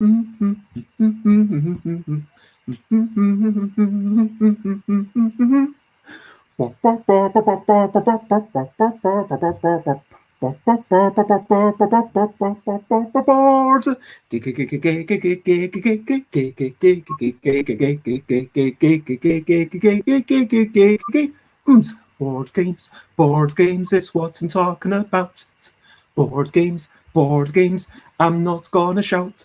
Board games, board games is what I'm talking about. Board games, I'm not gonna shout.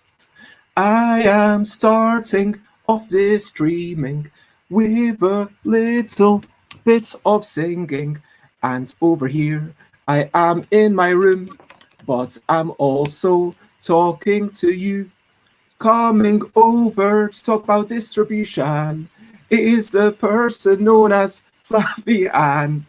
I am starting off this streaming with a little bit of singing. And over here, I am in my room, but I'm also talking to you. Coming over to talk about distribution is the person known as Flavien.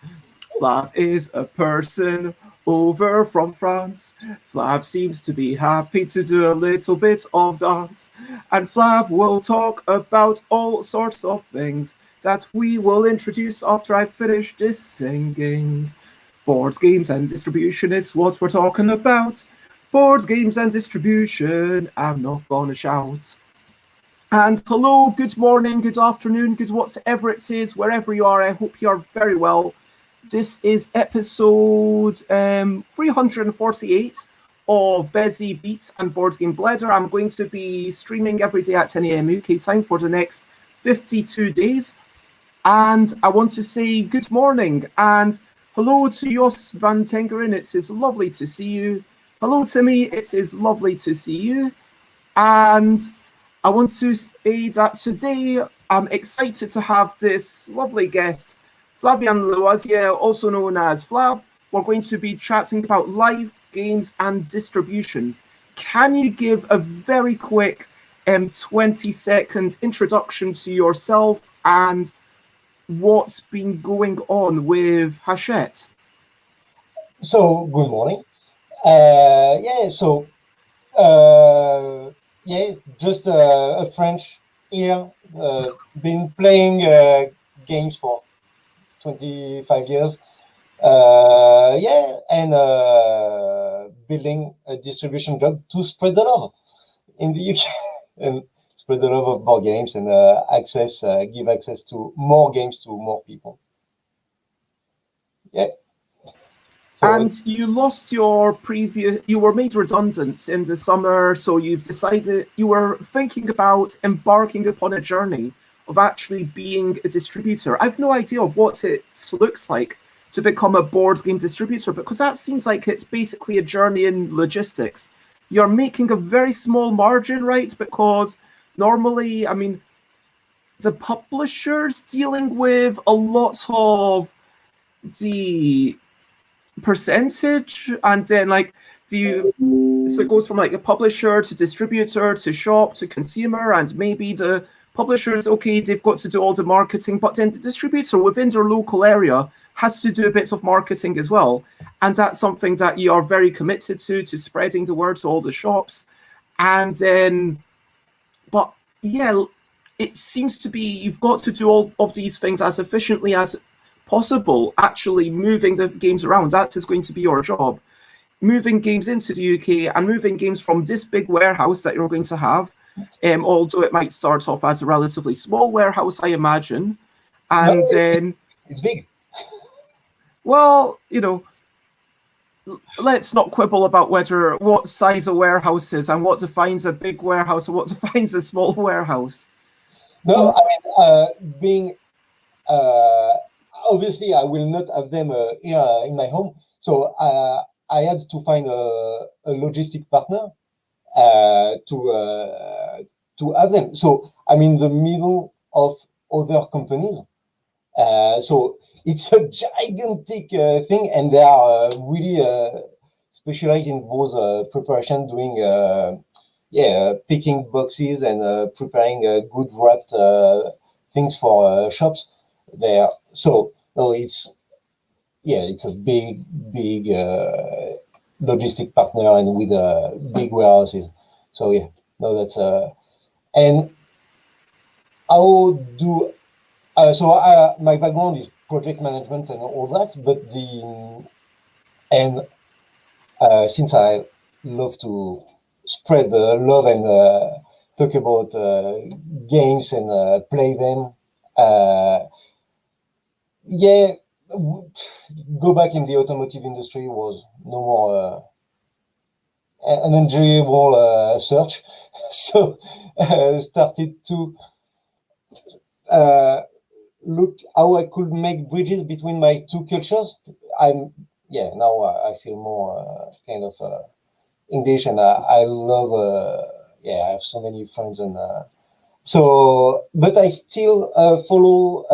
Flav is a person over from France. Flav seems to be happy to do a little bit of dance. And Flav will talk about all sorts of things that we will introduce after I finish this singing. Boards, games, and distribution is what we're talking about. Boards, games, and distribution. I'm not gonna shout. And hello, good morning, good afternoon, good whatever it is, wherever you are. I hope you are very well. This is episode 348 of Busy Beats and Boards Game Bladder. I'm going to be streaming every day at 10 a.m. UK time for the next 52 days. And I want to say good morning and hello to Jos van Tengeren. It is lovely to see you. Hello, Timmy. It is lovely to see you. And I want to say that today I'm excited to have this lovely guest, Flavien Loisier, also known as Flav. We're going to be chatting about live games and distribution. Can you give a very quick 20-second introduction to yourself and what's been going on with Hachette? So, good morning. Just a French here, been playing games for 25 years. Building a distribution job to spread the love in the UK and spread the love of board games and give access to more games to more people. Yeah. And you lost your you were made redundant in the summer, so you've decided you were thinking about embarking upon a journey of actually being a distributor. I've no idea of what it looks like to become a board game distributor, because that seems like it's basically a journey in logistics. You're making a very small margin, right? Because normally, I mean, the publisher's dealing with a lot of the percentage, and then so it goes from like a publisher to distributor to shop to consumer, and maybe the publisher's okay, they've got to do all the marketing, but then the distributor within their local area has to do a bit of marketing as well, and that's something that you are very committed to spreading the word to all the shops. And then, but yeah, it seems to be you've got to do all of these things as efficiently as possible. Actually moving the games around, that is going to be your job. Moving games into the UK and moving games from this big warehouse that you're going to have, although it might start off as a relatively small warehouse, I imagine. And then it's big. Well, you know, let's not quibble about what size a warehouse is and what defines a big warehouse and what defines a small warehouse. No, I mean, being obviously, I will not have them here in my home. So I had to find a logistic partner to have them. So I'm in the middle of other companies. So it's a gigantic thing, and they are really specialized in those preparation, doing picking boxes and preparing good wrapped things for shops there. So no, it's a big logistic partner and with big warehouses. So yeah, no, that's and how do my background is project management and all that, but since I love to spread love and talk about games and play them. Yeah, go back in the automotive industry was no more an enjoyable search. So started to look how I could make bridges between my two cultures. Now I feel more kind of English, and I love I have so many friends, and but I still follow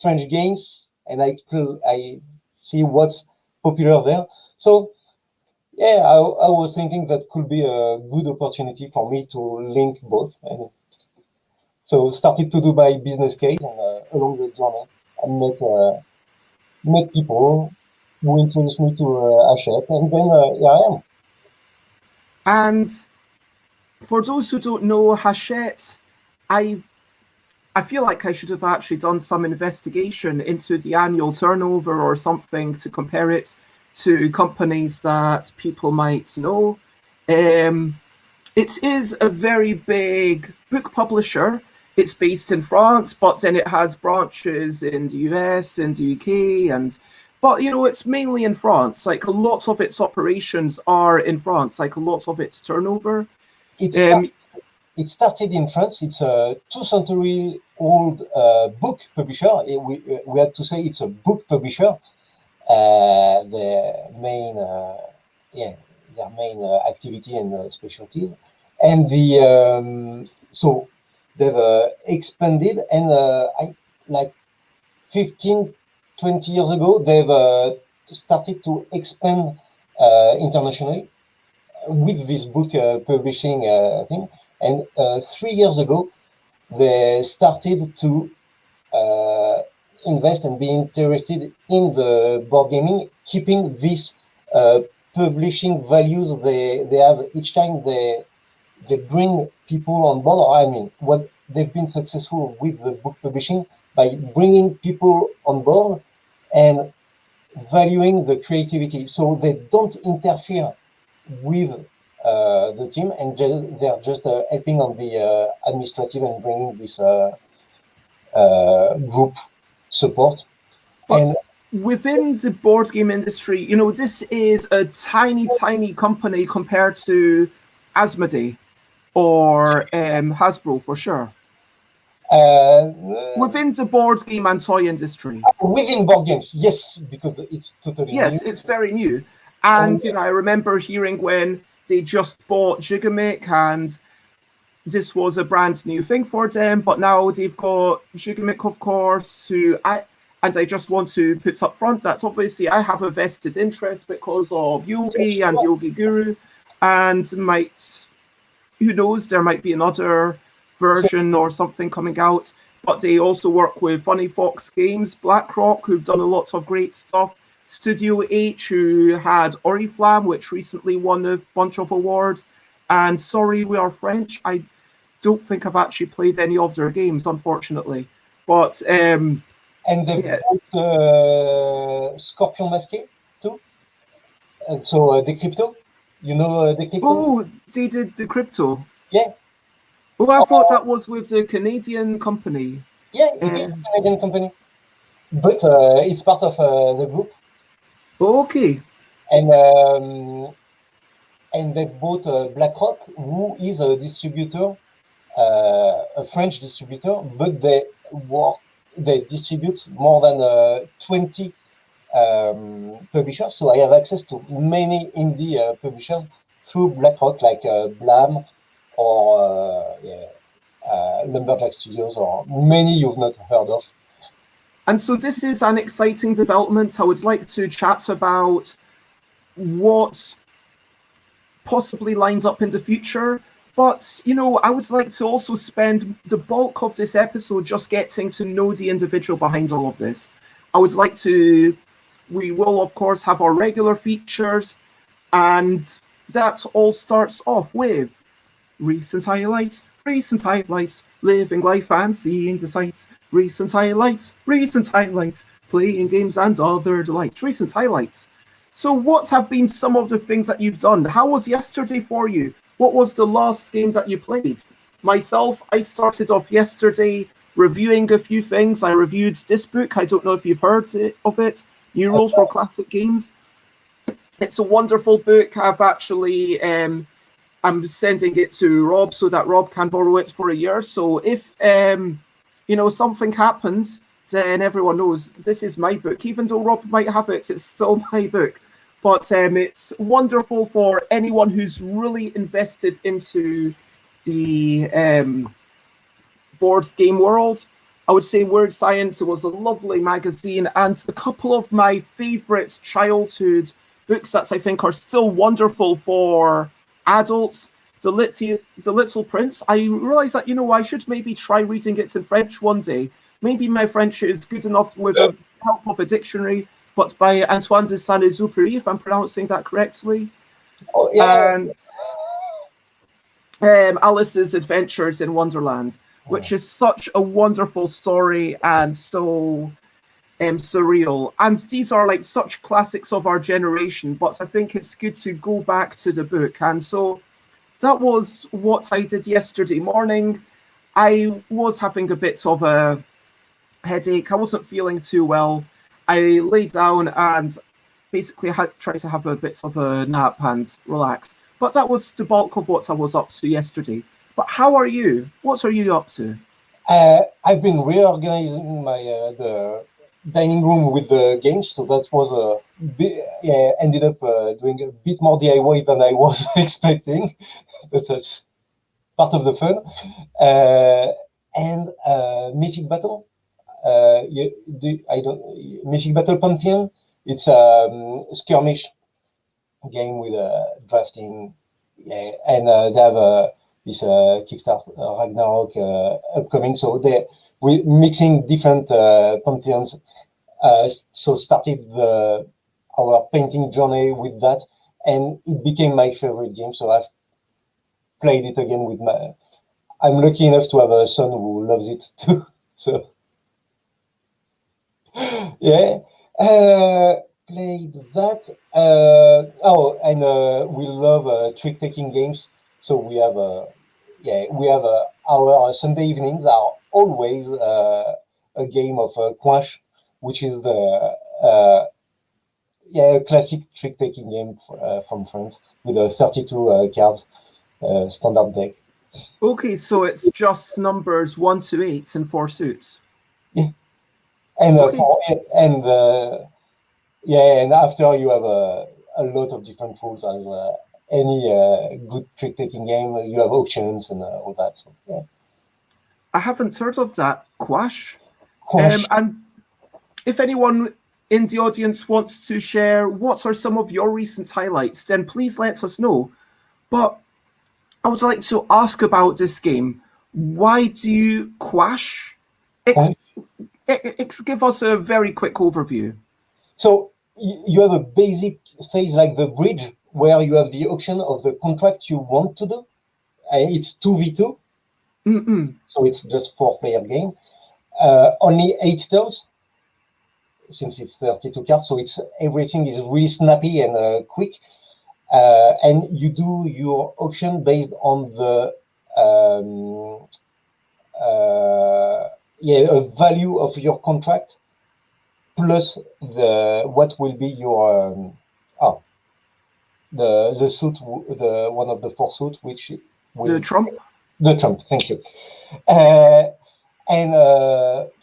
French games, and I see what's popular there. So yeah, I was thinking that could be a good opportunity for me to link both, and so started to do my business case, and along the journey, I met people who introduced me to Hachette, and then here I am. And for those who don't know, Hachette, I feel like I should have actually done some investigation into the annual turnover or something to compare it to companies that people might know. It is a very big book publisher. It's based in France, but then it has branches in the US, in the UK, but you know, it's mainly in France. Like a lot of its operations are in France, like a lot of its turnover. It started in France. It's a 2-century-old book publisher. We had to say it's a book publisher. Their main activity and specialties, and so they've expanded, and like 15, 20 years ago, they've started to expand internationally with this book publishing thing. And 3 years ago, they started to invest and be interested in the board gaming, keeping this publishing values they have each time they bring people on board. I mean, what they've been successful with the book publishing by bringing people on board and valuing the creativity, so they don't interfere with the team, and they're just helping on the administrative and bringing this group support. But within the board game industry, you know, this is a tiny company compared to Asmodee or Hasbro, for sure. Within the board game and toy industry. Within board games, yes, because it's totally new. It's very new. And you know, I remember hearing when they just bought Gigamic, and this was a brand new thing for them, but now they've got Gigamic, of course, I just want to put up front that obviously I have a vested interest because of Yogi and Yogi Guru, and who knows, there might be another version or something coming out. But they also work with Funny Fox Games, BlackRock, who've done a lot of great stuff, Studio H, who had Oriflamme, which recently won a bunch of awards, and Sorry We Are French. I don't think I've actually played any of their games, unfortunately. But and they've got Scorpion Masqué too. And so Decrypto, you know Decrypto? Oh, they did Decrypto. Yeah. Oh, I thought that was with the Canadian company. Yeah, it is a Canadian company, but it's part of the group. Okay. And they bought BlackRock, who is a distributor, a French distributor, but they distribute more than 20 publishers. So I have access to many indie publishers through BlackRock, like Blam or Lumberjack Studios, or many you've not heard of. And so this is an exciting development. I would like to chat about what's possibly lined up in the future. But, you know, I would like to also spend the bulk of this episode just getting to know the individual behind all of this. We will, of course, have our regular features, and that all starts off with recent highlights, living life and seeing the sights, recent highlights, playing games and other delights, recent highlights. So what have been some of the things that you've done? How was yesterday for you? what was the last game that you played? Myself, I started off yesterday reviewing a few things. I reviewed this book. I don't know if you've heard of it. New Rules for Classic Games. It's a wonderful book. I've actually, I'm sending it to Rob so that Rob can borrow it for a year. So if, something happens, then everyone knows this is my book. Even though Rob might have it, it's still my book. But it's wonderful for anyone who's really invested into the board game world. I would say Word Science was a lovely magazine, and a couple of my favorite childhood books that I think are still wonderful for adults. The Little Prince. I realize that, I should maybe try reading it in French one day. Maybe my French is good enough with the help of a dictionary, but by Antoine de Saint-Exupéry, if I'm pronouncing that correctly. Oh, yeah. And Alice's Adventures in Wonderland, which is such a wonderful story and so surreal. And these are like such classics of our generation, but I think it's good to go back to the book. And so that was what I did yesterday morning. I was having a bit of a headache. I wasn't feeling too well. I laid down and basically tried to have a bit of a nap and relax. But that was the bulk of what I was up to yesterday. But how are you? What are you up to? I've been reorganizing my the dining room with the games, so that was ended up doing a bit more DIY than I was expecting, but that's part of the fun. And Mythic Battle, Mythic Battle Pantheon. It's a skirmish game with drafting, and they have this Kickstarter Ragnarok upcoming, so we're mixing different pantheons. So started our painting journey with that, and it became my favorite game. So I've played it again with I'm lucky enough to have a son who loves it too. So yeah. Played that. And we love trick-taking games. So we have our Sunday evenings are always a game of Quash, which is the classic trick-taking game from France with a 32 cards standard deck. Okay, so it's just numbers 1 to 8 and 4 suits. Yeah, and Okay. and after you have a lot of different rules as any good trick-taking game. You have auctions and all that. So yeah. I haven't heard of that. Quash. Quash. And if anyone in the audience wants to share what are some of your recent highlights, then please let us know. But I would like to ask about this game. Why do you Quash? Give us a very quick overview. So you have a basic phase like the bridge, where you have the auction of the contract you want to do. It's 2v2. So it's just 4-player game. Only 8 turns, since it's 32 cards. So everything is really snappy and quick. And you do your auction based on the value of your contract plus what will be your the suit, the one of the 4 suit, which will, the trump. The trump. Thank you. And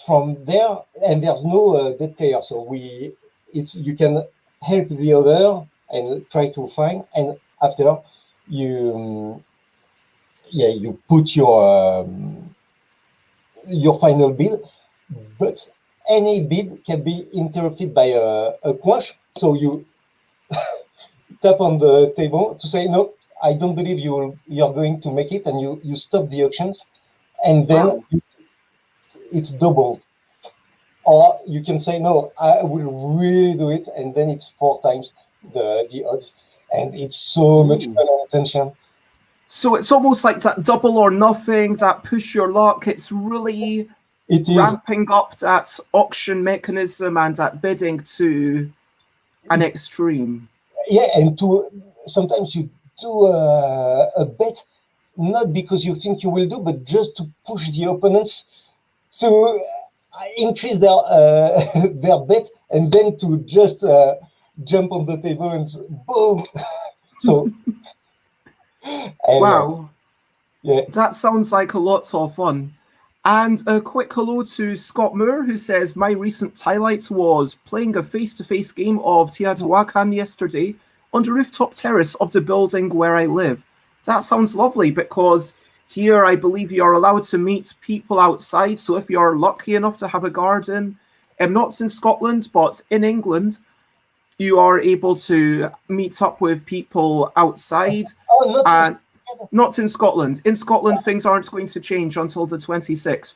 from there, and there's no dead player, so you can help the other and try to find, and after you put your final bid, but any bid can be interrupted by a quash. So you tap on the table to say, no, I don't believe you're going to make it, and you stop the auctions, and then it's doubled. Or you can say, no, I will really do it, and then it's 4 times the odds, and it's so much fun and attention. So it's almost like that double or nothing, that push your luck. It's really ramping up that auction mechanism and that bidding to an extreme. Yeah, and sometimes you do a bet, not because you think you will do, but just to push the opponents to increase their their bet, and then to just jump on the table and boom. So, and, Wow. Yeah. That sounds like a lot of fun. And a quick hello to Scott Moore, who says, my recent highlight was playing a face-to-face game of Teotihuacan yesterday on the rooftop terrace of the building where I live. That sounds lovely, because here I believe you're allowed to meet people outside. So if you're lucky enough to have a garden, not in Scotland, but in England, you are able to meet up with people outside. Not in Scotland. In Scotland, things aren't going to change until the 26th.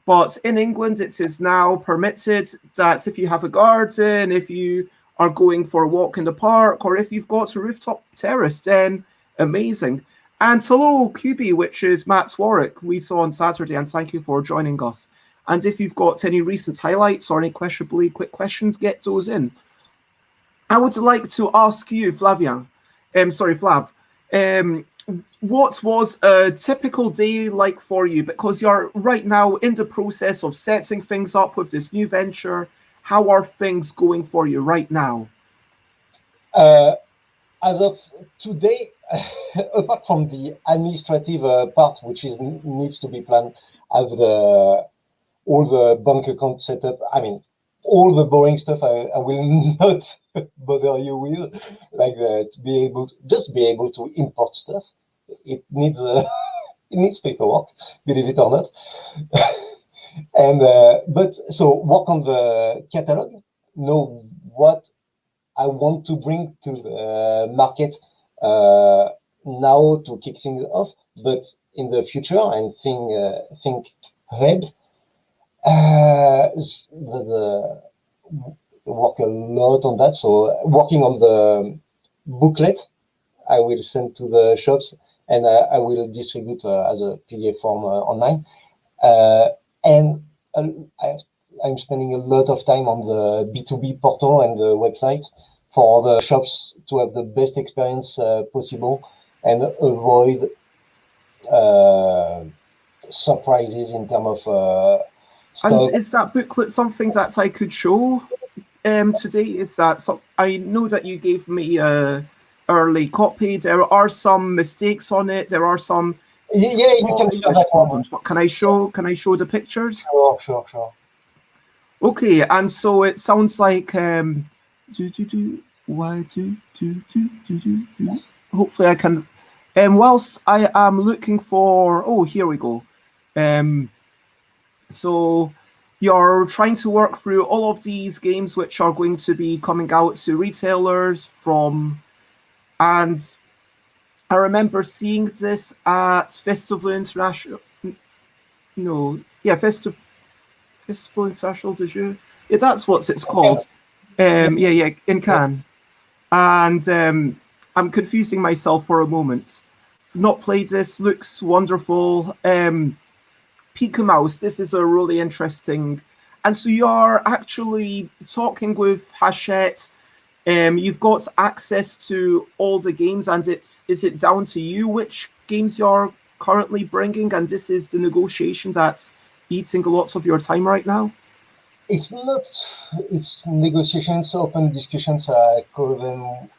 But in England, it is now permitted that if you have a garden, if you are going for a walk in the park, or if you've got a rooftop terrace, then amazing. And hello, QB, which is Matt Warwick, we saw on Saturday, and thank you for joining us. And if you've got any recent highlights or any questionably quick questions, get those in. I would like to ask you, Flav, what was a typical day like for you? Because you're right now in the process of setting things up with this new venture. How are things going for you right now? As of today, apart from the administrative part, which needs to be planned, have all the bank account set up. I mean, all the boring stuff I will not bother you with, like to be able to import stuff. It needs it needs paperwork, believe it or not. And but so work on the catalog, know what I want to bring to the market now to kick things off, but in the future and think ahead. Work a lot on that. So working on the booklet, I will send to the shops, and I will distribute as a PDF form online. And I'm spending a lot of time on the B2B portal and the website for the shops to have the best experience possible and avoid surprises in terms of stock. And is that booklet something that I could show today? Is that I know that you gave me a early copy. There are some mistakes on it. There are some. Yeah, you can show that one. But can I show the pictures? Sure. Okay, and so it sounds like hopefully I can. Whilst I am looking for, oh, here we go. So you're trying to work through all of these games which are going to be coming out to retailers and I remember seeing this at Festival International. Festival International de Jeux. Yeah, that's what it's called. In Cannes. And I'm confusing myself for a moment. I've not played this. Looks wonderful. Pika Mouse, this is a really interesting, and so you're actually talking with Hachette. You've got access to all the games, and is it down to you which games you're currently bringing, and this is the negotiation that's eating lots of your time right now? It's not. It's negotiations, open discussions. I call them.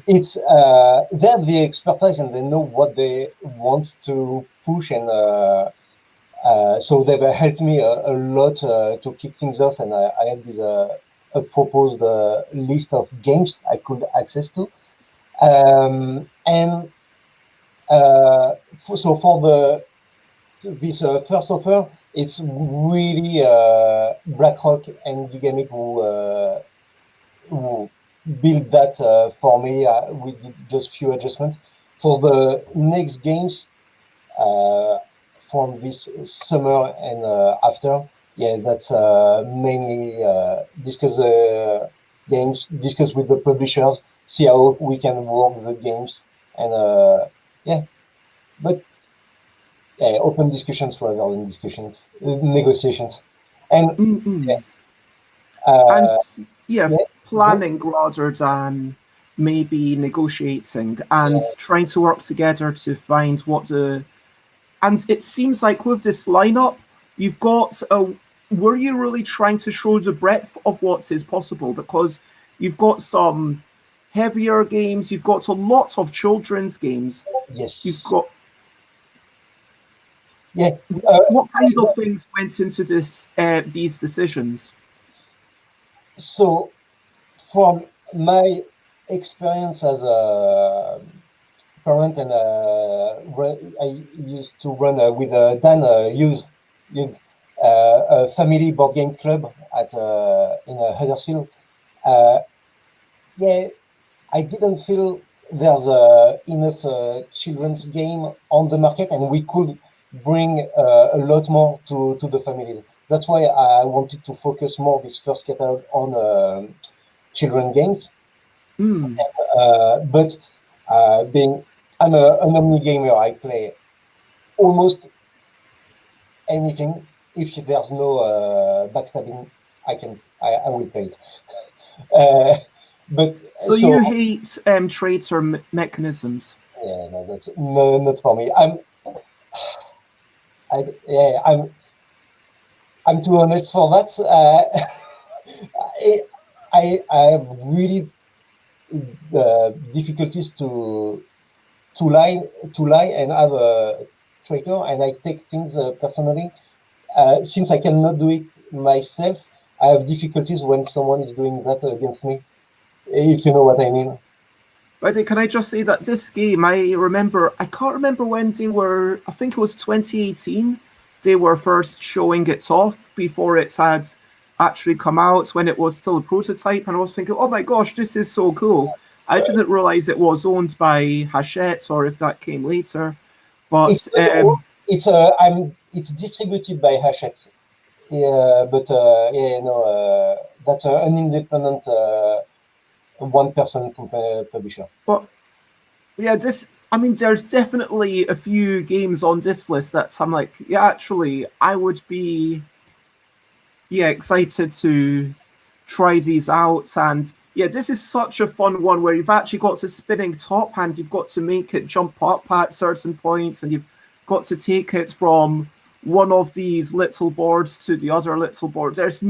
It's they have the expertise and they know what they want to push, and so they've helped me a lot to kick things off. And I had this a proposed list of games I could access to, so for this first offer. It's really BlackRock and Gigamic who built that for me. We did just few adjustments. For the next games from this summer and after, that's mainly discuss the games, discuss with the publishers, see how we can work the games, and but. Open discussions rather than negotiations, and planning rather than maybe negotiating and trying to work together to find what the. And it seems like with this lineup, you've got a. Were you really trying to show the breadth of what is possible? Because you've got some heavier games, you've got a lot of children's games. Yes. You've got. Yeah. What kind of things went into this these decisions? So, from my experience as a parent, and I used to run with Dan Hughes, a family board game club at in Huddersfield. Yeah, I didn't feel there's enough children's game on the market, and we could bring a lot more to the families. That's why I wanted to focus more this first catalog on children games. But I'm an omni gamer. I play almost anything. If there's no backstabbing, I will play it. But so you hate traitor mechanisms? Yeah, no, that's not for me. I'm too honest for that. I have really difficulties to lie and have a traitor, and I take things personally. Since I cannot do it myself, I have difficulties when someone is doing that against me, if you know what I mean. But can I just say that this game, I can't remember when they were, I think it was 2018, they were first showing it off before it had actually come out, when it was still a prototype, and I was thinking, oh my gosh, this is so cool. I didn't realize it was owned by Hachette, or if that came later. But it's distributed by Hachette. Yeah, but that's an independent one-person publisher. But yeah, there's definitely a few games on this list that I'm like, yeah, actually, I would be, excited to try these out. And yeah, this is such a fun one where you've actually got a spinning top and you've got to make it jump up at certain points, and you've got to take it from one of these little boards to the other little board. There's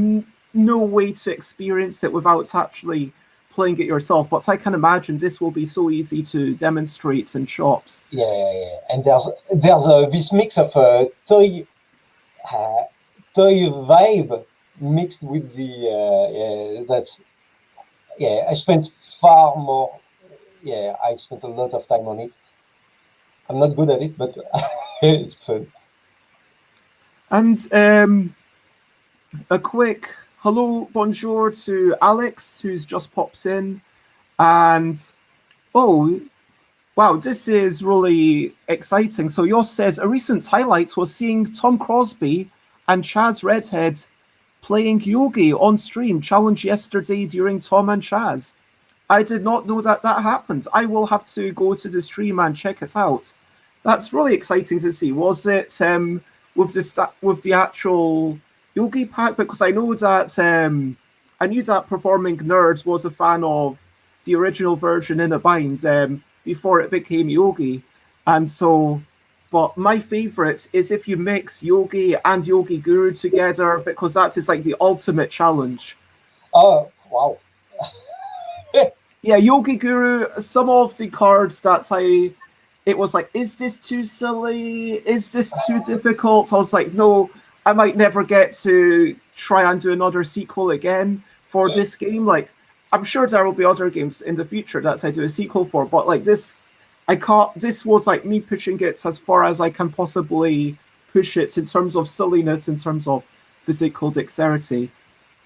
no way to experience it without actually playing it yourself, but I can imagine this will be so easy to demonstrate in shops. Yeah. And there's this mix of toy vibe mixed with the I spent far more. Yeah, I spent a lot of time on it. I'm not good at it, but it's fun. And a quick hello, bonjour to Alex, who's just pops in. And, oh, wow, this is really exciting. So Yoss says, a recent highlight was seeing Tom Crosby and Chaz Redhead playing Yogi on stream challenge yesterday during Tom and Chaz. I did not know that happened. I will have to go to the stream and check it out. That's really exciting to see. Was it with the actual Yogi pack? Because I know that I knew that Performing Nerds was a fan of the original version in a bind before it became Yogi, and so. But my favorite is if you mix Yogi and Yogi Guru together, because that is like the ultimate challenge. Oh wow! Yeah, Yogi Guru. Some of the cards it was like, is this too silly? Is this too difficult? I was like, no, I might never get to try and do another sequel again for this game. Like, I'm sure there will be other games in the future that I do a sequel for, but like this, I can't. This was like me pushing it as far as I can possibly push it in terms of silliness, in terms of physical dexterity.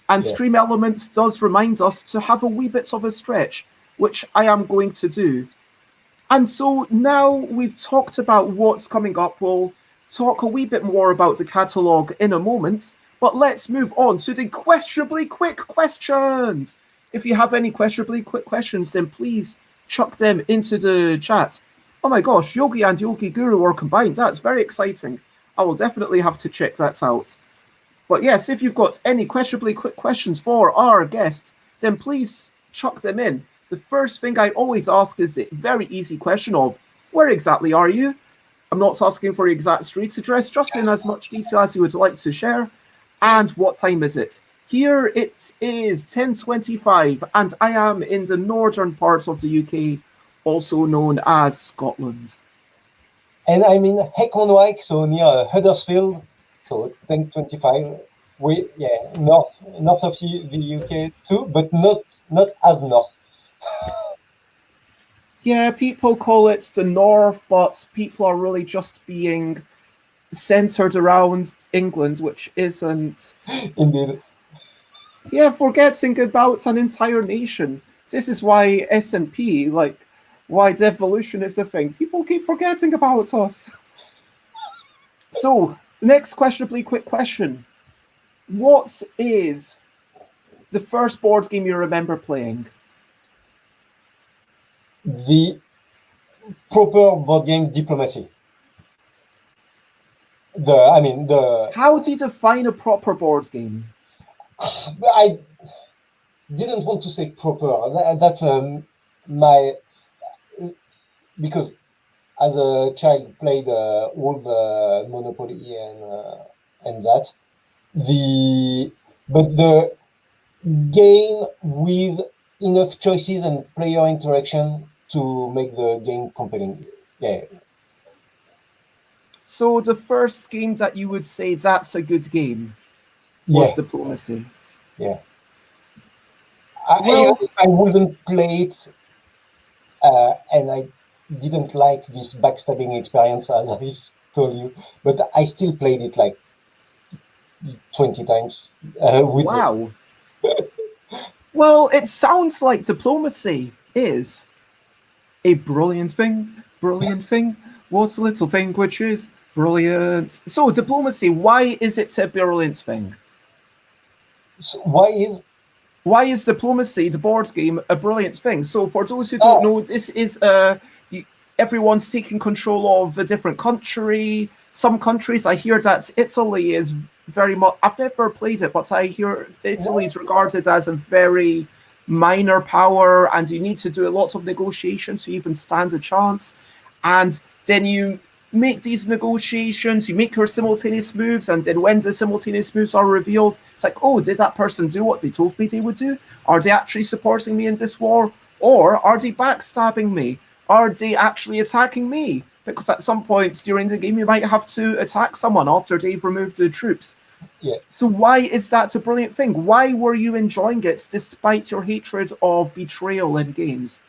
And Stream Elements does remind us to have a wee bit of a stretch, which I am going to do. And so now we've talked about what's coming up. We'll talk a wee bit more about the catalogue in a moment, but let's move on to the questionably quick questions. If you have any questionably quick questions, then please chuck them into the chat. Oh my gosh, Yogi and Yogi Guru are combined. That's very exciting. I will definitely have to check that out. But yes, if you've got any questionably quick questions for our guest, then please chuck them in. the first thing I always ask is the very easy question of, where exactly are you? I'm not asking for the exact street address, just in as much detail as you would like to share. And what time is it? Here it is 10:25, and I am in the northern parts of the UK, also known as Scotland. And I'm in Heckmondwike, so near Huddersfield, so 10:25. North of the UK too, but not as north. Yeah, people call it the north, but people are really just being centered around England, which isn't. Indeed. Yeah, forgetting about an entire nation. This is why S&P, like, why devolution is a thing. People keep forgetting about us. So, next questionably quick question. What is the first board game you remember playing? The proper board game Diplomacy. How do you define a proper board game? I didn't want to say proper. That's because as a child played all the Monopoly and that. But the game with enough choices and player interaction to make the game compelling. Yeah. So the first game that you would say that's a good game was Diplomacy. Yeah. I wouldn't play it, and I didn't like this backstabbing experience, as I told you, but I still played it like 20 times. Wow. Well, it sounds like Diplomacy is a brilliant thing. What's a little thing which is brilliant? So, Diplomacy, why is it a brilliant thing? So why is Diplomacy, the board game, a brilliant thing? So, for those who don't know, this is everyone's taking control of a different country. Some countries, I hear that Italy is very much. I've never played it, but I hear Italy is regarded as a very minor power, and you need to do a lot of negotiations to even stand a chance. And then you make these negotiations, you make your simultaneous moves, and then when the simultaneous moves are revealed, it's like, oh, did that person do what they told me they would do? Are they actually supporting me in this war? Or are they backstabbing me? Are they actually attacking me? Because at some point during the game, you might have to attack someone after they've removed the troops. Yeah. So why is that a brilliant thing? Why were you enjoying it despite your hatred of betrayal in games?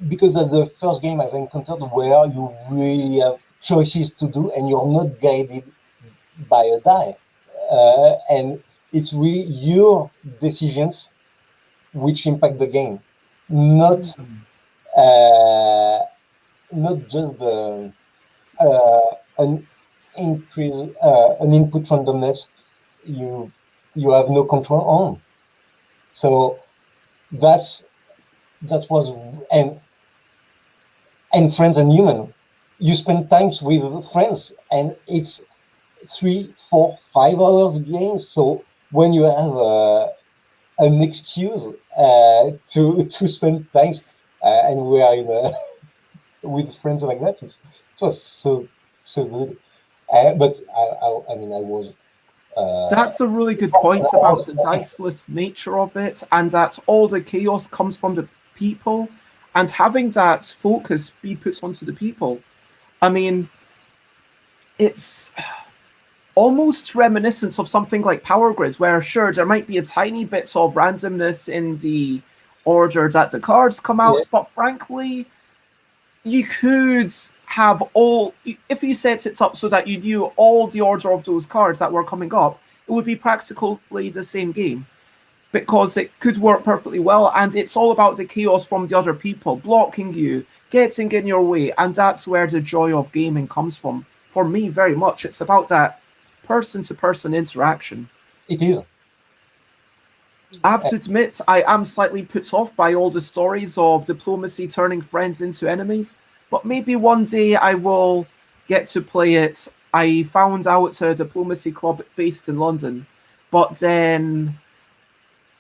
Because that's the first game I've encountered where you really have choices to do and you're not guided by a die. And it's really your decisions which impact the game, not just an input randomness you have no control on. So that was and friends and human. You spend times with friends, and it's 3, 4, 5 hours games. So when you have an excuse to spend time, and we are with friends like that, it was so good. But I was. That's a really good point about the diceless nature of it, and that all the chaos comes from the people, and having that focus be put onto the people. I mean, it's almost reminiscent of something like Power Grid, where sure, there might be a tiny bit of randomness in the order that the cards come out, but frankly, you could have all, if you set it up so that you knew all the order of those cards that were coming up, it would be practically the same game, because it could work perfectly well, and it's all about the chaos from the other people blocking you, getting in your way, and that's where the joy of gaming comes from. For me, very much, it's about that person-to-person interaction. It is. I have to admit, I am slightly put off by all the stories of Diplomacy turning friends into enemies, but maybe one day I will get to play it. I found out it's a Diplomacy club based in London, but then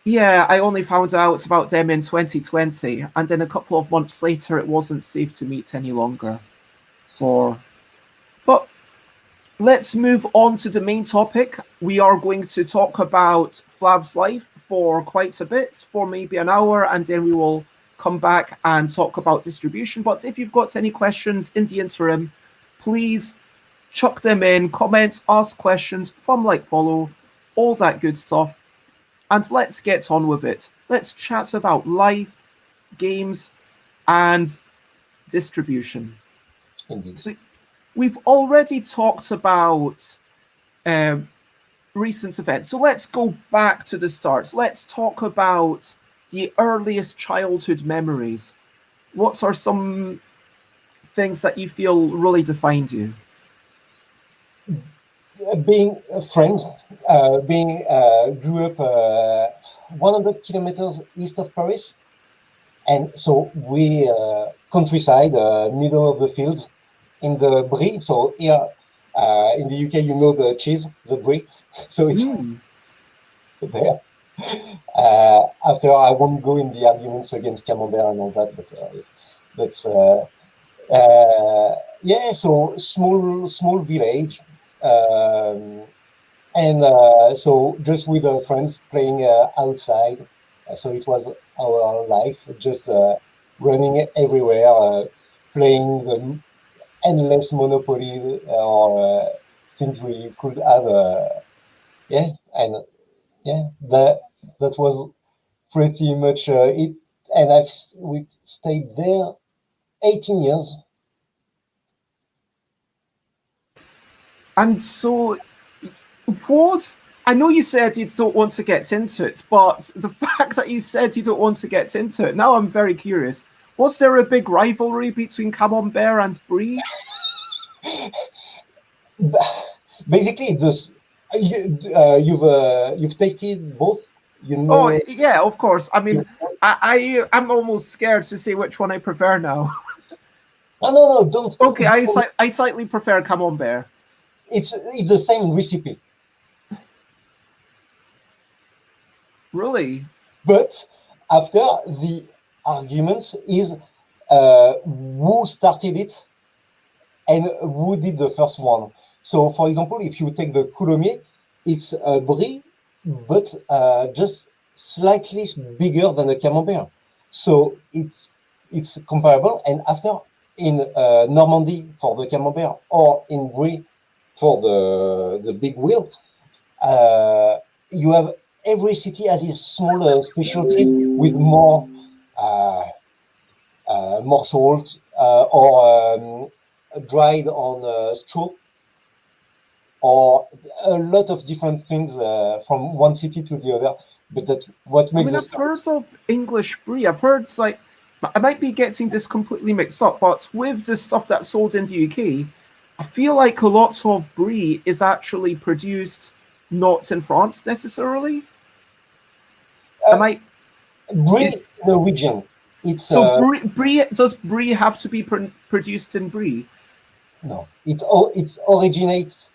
Yeah, I only found out about them in 2020, and then a couple of months later, it wasn't safe to meet any longer. But let's move on to the main topic. We are going to talk about Flav's life for quite a bit, for maybe an hour, and then we will come back and talk about distribution. But if you've got any questions in the interim, please chuck them in, comment, ask questions, fun like follow, all that good stuff. And let's get on with it. Let's chat about life, games, and distribution. Indeed. So we've already talked about recent events. So let's go back to the start. Let's talk about the earliest childhood memories. What are some things that you feel really defined you? Being friends, grew up 100 kilometers east of Paris. And so we countryside, middle of the fields in the Brie. So here in the UK, you know the cheese, the Brie. So it's there. After I won't go in the arguments against Camembert and all that, but that's yeah. So small village, and so just with our friends playing outside. So it was our life, just running everywhere, playing the endless Monopoly or things we could have. Yeah, and yeah, that was pretty much it. And we stayed there 18 years. And so, I know you said you don't want to get into it, but the fact that you said you don't want to get into it, now I'm very curious. Was there a big rivalry between Camembert and Brie? Basically, it's just you've tasted both. You know. Oh yeah, of course. I mean, I'm almost scared to say which one I prefer now. No, don't. Okay, I slightly prefer Camembert. It's the same recipe. Really? But after the arguments is who started it and who did the first one. So, for example, if you take the Coulommiers, it's Brie, but just slightly bigger than the Camembert. So it's comparable. And after in Normandy for the Camembert or in Brie for the big wheel, you have every city has its small specialties with more salt or dried on straw, or a lot of different things from one city to the other. But that's what makes. I've heard of English Brie. I've heard I might be getting this completely mixed up, but with the stuff that's sold in the UK, I feel like a lot of Brie is actually produced not in France necessarily. Brie Norwegian. It's so Brie. Does Brie have to be produced in Brie? No, it originates.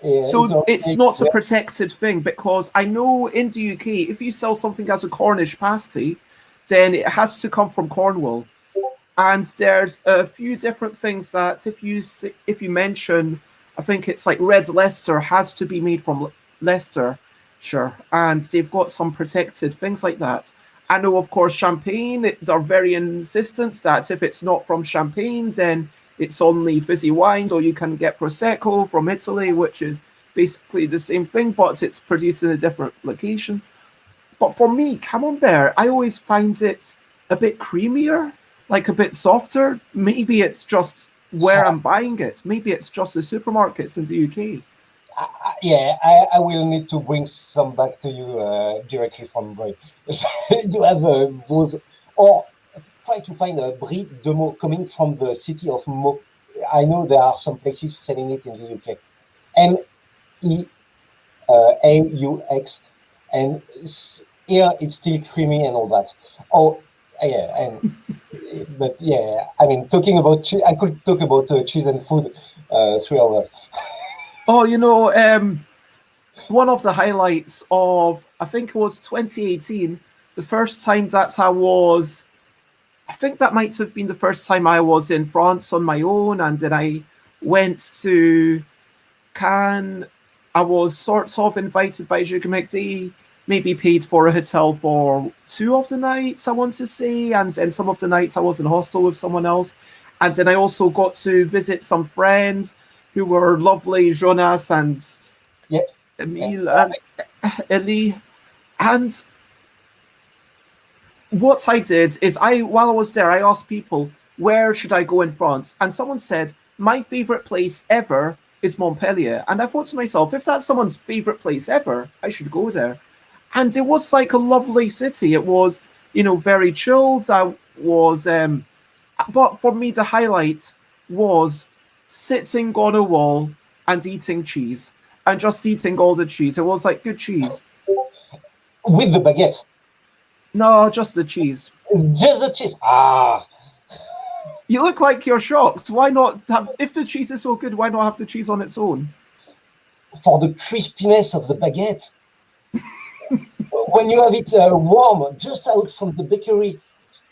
So it's not a protected thing, because I know in the UK, if you sell something as a Cornish pasty, then it has to come from Cornwall. And there's a few different things that if you mention, I think it's like Red Leicester has to be made from Leicestershire, and they've got some protected things like that. I know, of course, Champagne are very insistent that if it's not from Champagne, then it's only fizzy wines, or you can get Prosecco from Italy, which is basically the same thing, but it's produced in a different location. But for me, Camembert, I always find it a bit creamier, like a bit softer. Maybe it's just where I'm buying it. Maybe it's just the supermarkets in the UK. Yeah, I will need to bring some back to you directly from Brie. You have those, or try to find a Brie de Meaux coming from the city of Meaux. I know there are some places selling it in the UK. MEAUX, and here it's still creamy and all that. Oh, yeah, but yeah, I mean, talking about cheese, I could talk about cheese and food 3 hours. Oh, one of the highlights of, I think it was 2018, the first time that I think that might have been the first time I was in France on my own, and then I went to Cannes. I was sort of invited by Jürgen McD, maybe paid for a hotel for 2 of the nights, I want to say, and then some of the nights I was in hostel with someone else. And then I also got to visit some friends who were lovely, Jonas and Yeah. Emile and Ellie. And what I did is while I was there, I asked people, where should I go in France? And someone said, my favorite place ever is Montpellier. And I thought to myself, if that's someone's favorite place ever, I should go there. And it was like a lovely city. It was, very chilled. But for me, the highlight was sitting on a wall and eating cheese and just eating all the cheese. It was like good cheese. With the baguette. No, just the cheese. Just the cheese. Ah. You look like you're shocked. Why not have, if the cheese is so good, why not have the cheese on its own? For the crispiness of the baguette. When you have it warm, just out from the bakery,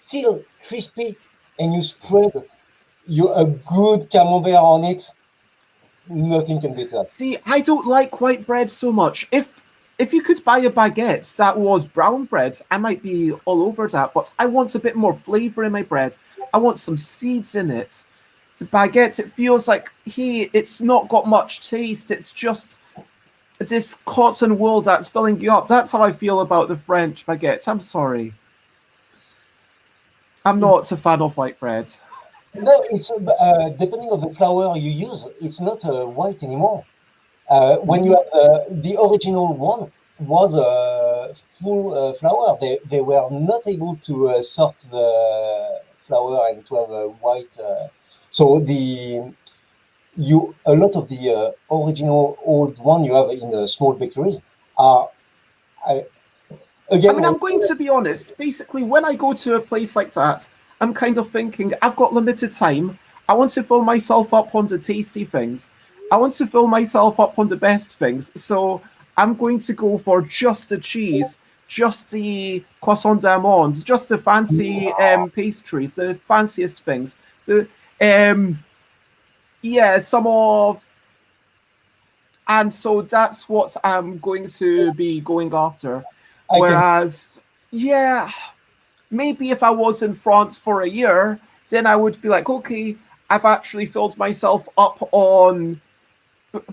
still crispy, and you spread a good camembert on it, nothing can beat that. See, I don't like white bread so much. If you could buy a baguette that was brown bread, I might be all over that, but I want a bit more flavor in my bread. I want some seeds in it. The baguette, it feels like, hey, it's not got much taste. It's just this cotton wool that's filling you up. That's how I feel about the French baguettes. I'm sorry. I'm not a fan of white bread. No, it's depending on the flour you use, it's not white anymore. When you have the original one was full flour, they were not able to sort the flour and to have a white. So a lot of the original old one you have in the small bakeries are. Again, I'm going to be honest. Basically, when I go to a place like that, I'm kind of thinking, I've got limited time. I want to fill myself up on the tasty things. I want to fill myself up on the best things. So I'm going to go for just the cheese, just the croissant d'amande, just the fancy pastries, the fanciest things. And so that's what I'm going to be going after. Whereas, maybe if I was in France for a year, then I would be like, okay, I've actually filled myself up on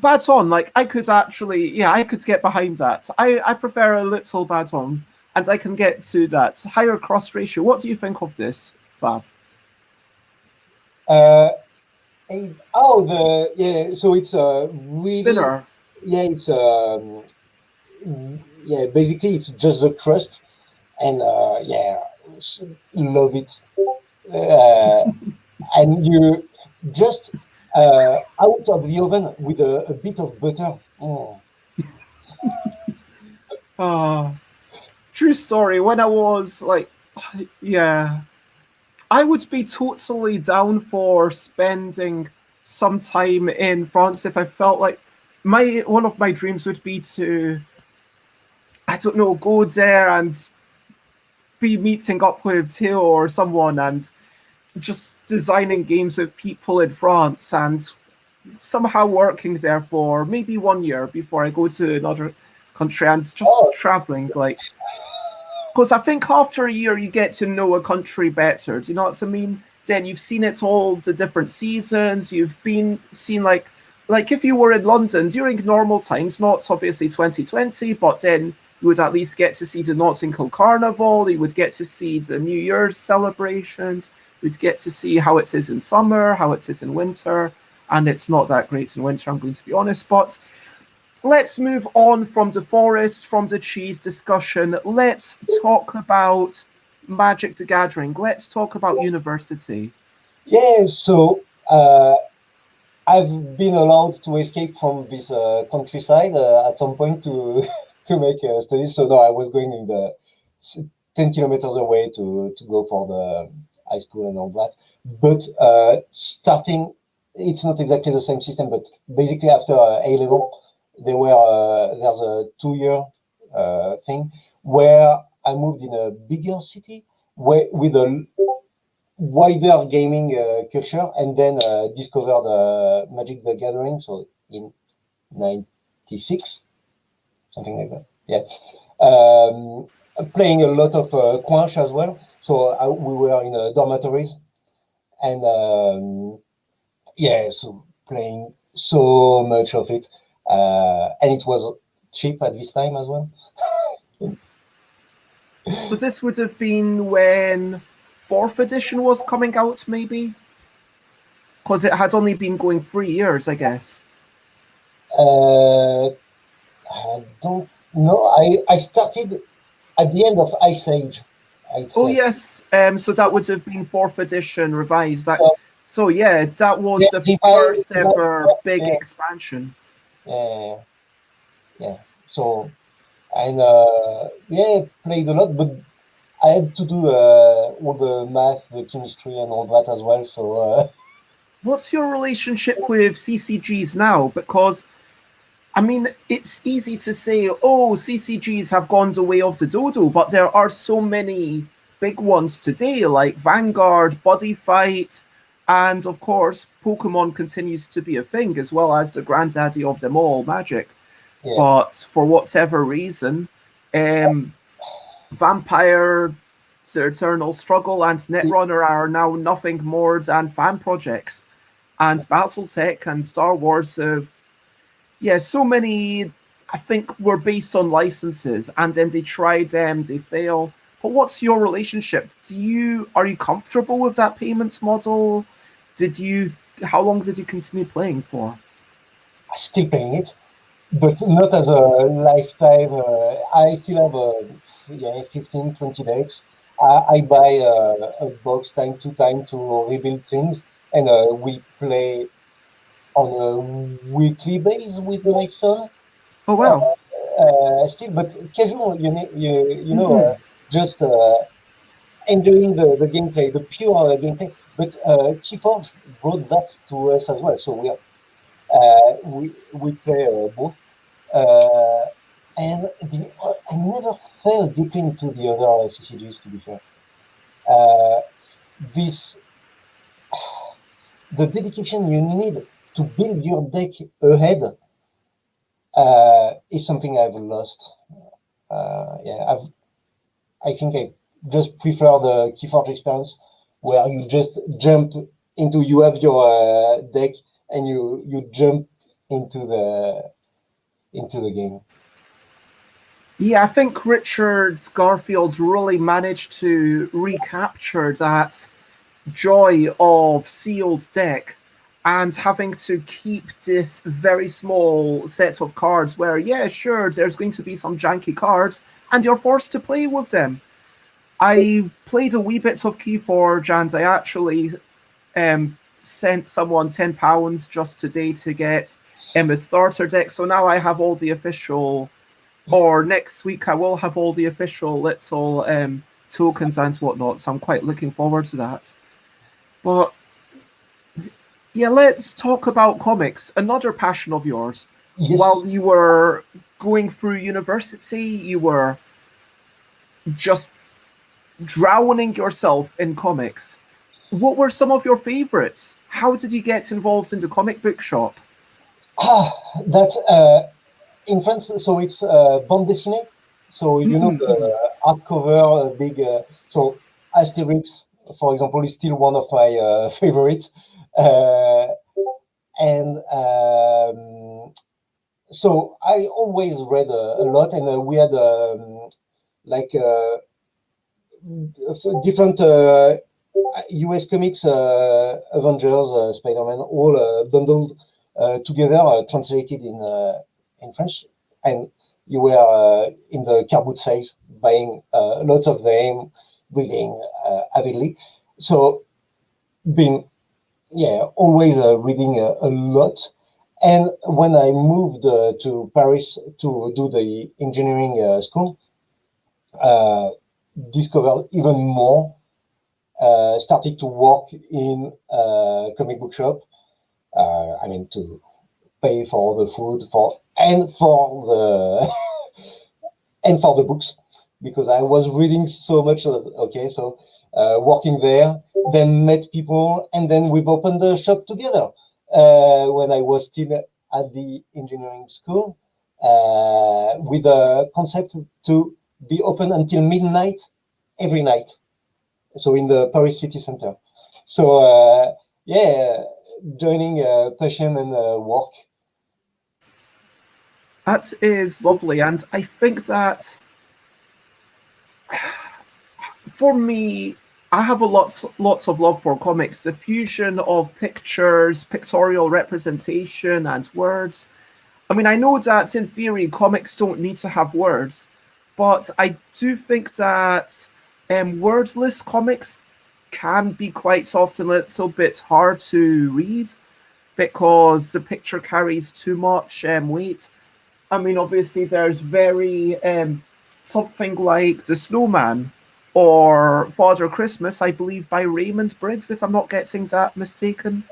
baton. Like I could get behind that. I prefer a little baton, and I can get to that higher cross ratio. What do you think of this, Fav? So it's really thinner. Yeah, it's basically it's just the crust, and love it. And you just out of the oven with a bit of butter. True story. When I was like, I would be totally down for spending some time in France if I felt like one of my dreams would be to, I don't know, go there and be meeting up with Theo or someone and just designing games with people in France and somehow working there for maybe 1 year before I go to another country and just traveling, like, because I think after a year you get to know a country better. Do you know what I mean? Then you've seen it all the different seasons. You've seen like if you were in London during normal times, not obviously 2020, but then you would at least get to see the Notting Hill Carnival. You would get to see the New Year's celebrations. You'd get to see how it is in summer, how it is in winter, and it's not that great in winter, I'm going to be honest. But let's move on from the forest, from the cheese discussion. Let's talk about Magic the Gathering. Let's talk about university. Yeah, so I've been allowed to escape from this countryside at some point to make studies. So no, I was going in the 10 kilometers away to go for the high school and all that. But starting, it's not exactly the same system, but basically after A-level, there's a 2-year thing where I moved in a bigger city with a wider gaming culture, and then discovered Magic the Gathering, so in 96, something like that. Yeah. Playing a lot of Quanch as well. So we were in dormitories, and yeah, so playing so much of it, and it was cheap at this time as well. So this would have been when 4th edition was coming out, maybe? Because it had only been going 3 years, I guess. I don't know. I started at the end of Ice Age. Oh yes, so that would have been 4th edition revised. So yeah, that was the first ever big expansion. Yeah. So, and yeah, played a lot, but I had to do all the math, the chemistry, and all that as well. So, what's your relationship with CCGs now? Because I mean, it's easy to say, oh, CCGs have gone the way of the dodo, but there are so many big ones today, like Vanguard, Buddy Fight, and of course, Pokemon continues to be a thing, as well as the granddaddy of them all, Magic. yeah. But for whatever reason, Vampire, The Eternal Struggle, and Netrunner are now nothing more than fan projects. And Battletech and Star Wars have, yeah, so many, I think, were based on licenses, and then they try them, they fail. But what's your relationship? Are you comfortable with that payment model? How long did you continue playing for? I'm still playing it, but not as a lifetime. I still have 15, 20 decks. I buy a box time to time to rebuild things, and we play on a weekly basis with my son. Oh wow! Still, but casual. You know, just enjoying the gameplay, the pure gameplay. But Keyforge brought that to us as well. So we play both. And I never fell deeply into the other CCGs, to be fair. The dedication you need to build your deck ahead is something I've lost. I think I just prefer the Keyforge experience, where you just jump into, you have your deck, and you jump into the game. Yeah, I think Richard Garfield really managed to recapture that joy of sealed deck and having to keep this very small set of cards where, yeah, sure, there's going to be some janky cards and you're forced to play with them. I played a wee bit of Keyforge, and I actually sent someone £10 just today to get a starter deck. So now I have all the official, or next week I will have all the official little tokens and whatnot. So I'm quite looking forward to that. But yeah, let's talk about comics. Another passion of yours. Yes. While you were going through university, you were just drowning yourself in comics. What were some of your favorites? How did you get involved in the comic book shop? That's in France, so it's bande dessinée. So you know the hardcover, big. So Asterix, for example, is still one of my favorites. And so I always read a lot, and we had different US comics, Avengers, Spider-Man, all bundled together, translated in French, and you were in the car boot sales buying lots of them, reading avidly. So being always reading a lot. And when I moved to Paris to do the engineering school, discovered even more, started to work in a comic book shop. I mean, to pay for the food, for and for the and for the books, because I was reading so much. Okay, so working there, then met people, and then we've opened the shop together when I was still at the engineering school, with a concept to be open until midnight every night. So in the Paris city center. So yeah, joining passion and work. That is lovely, and I think that for me, I have lots of love for comics. The fusion of pictures, pictorial representation, and words. I mean, I know that in theory, comics don't need to have words, but I do think that wordless comics can be quite often a little bit hard to read because the picture carries too much weight. I mean, obviously, there's very something like The Snowman or Father Christmas, I believe, by Raymond Briggs, if I'm not getting that mistaken.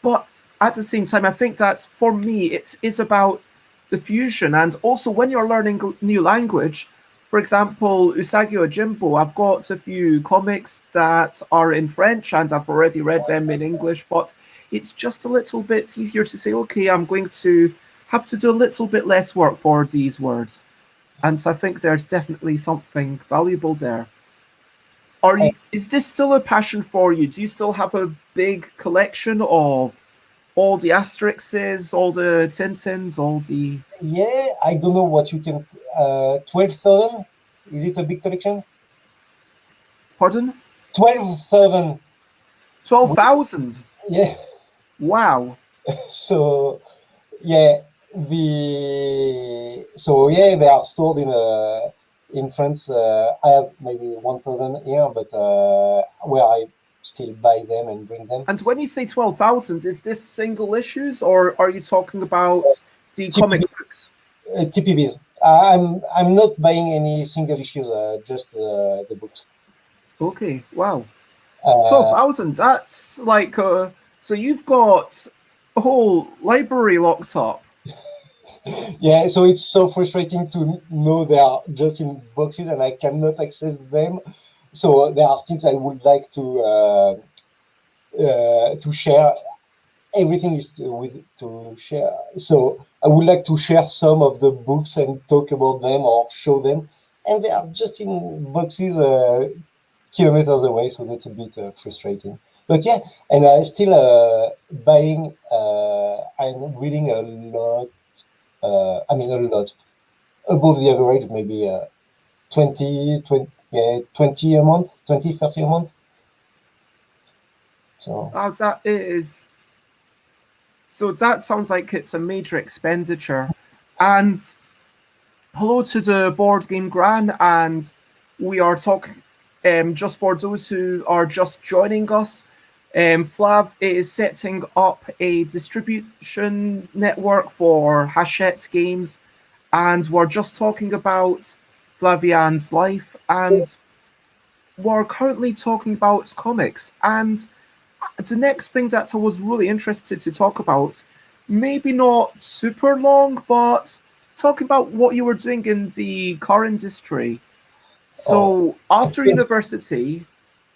But at the same time, I think that for me, it is about the fusion. And also, when you're learning new language, for example, Usagi Yojimbo, I've got a few comics that are in French and I've already read them in English, but it's just a little bit easier to say, okay, I'm going to have to do a little bit less work for these words. And so I think there's definitely something valuable there. Is this still a passion for you? Do you still have a big collection of all the Asterixes, all the Tintins, all the... Yeah, I don't know what you can... 12,000? Is it a big collection? Pardon? 12,000. 12,000? Yeah. Wow. So, yeah, so yeah, they are stored in France. I have maybe 1,000 here, but where I still buy them and bring them. And when you say 12,000, is this single issues, or are you talking about the comic books? TPBs. I'm not buying any single issues, just the books. Okay, wow. 12,000, that's like... so you've got a whole library locked up. Yeah, so it's so frustrating to know they are just in boxes and I cannot access them. So there are things I would like to share. Everything is to share. So I would like to share some of the books and talk about them or show them, and they are just in boxes kilometers away. So that's a bit frustrating. But yeah, and I still buying and reading a lot. I mean, a lot above the average, maybe 20 a month, 20, 30 a month. So that sounds like it's a major expenditure. And hello to the Board Game Gran, and we are talking, just for those who are just joining us, Flav is setting up a distribution network for Hachette games, and we're just talking about Flavien's life, and we're currently talking about comics. And the next thing that I was really interested to talk about, maybe not super long, but talking about what you were doing in the car industry. So after university,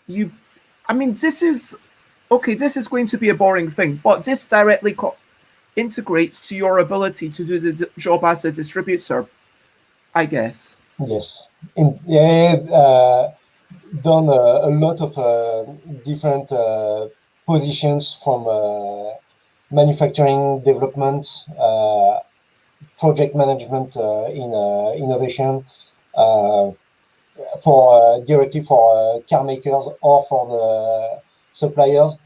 this is going to be a boring thing, but this directly integrates to your ability to do the job as a distributor, I guess. Yes. Done a lot of different positions, from manufacturing, development, project management in innovation, directly for car makers or for the suppliers.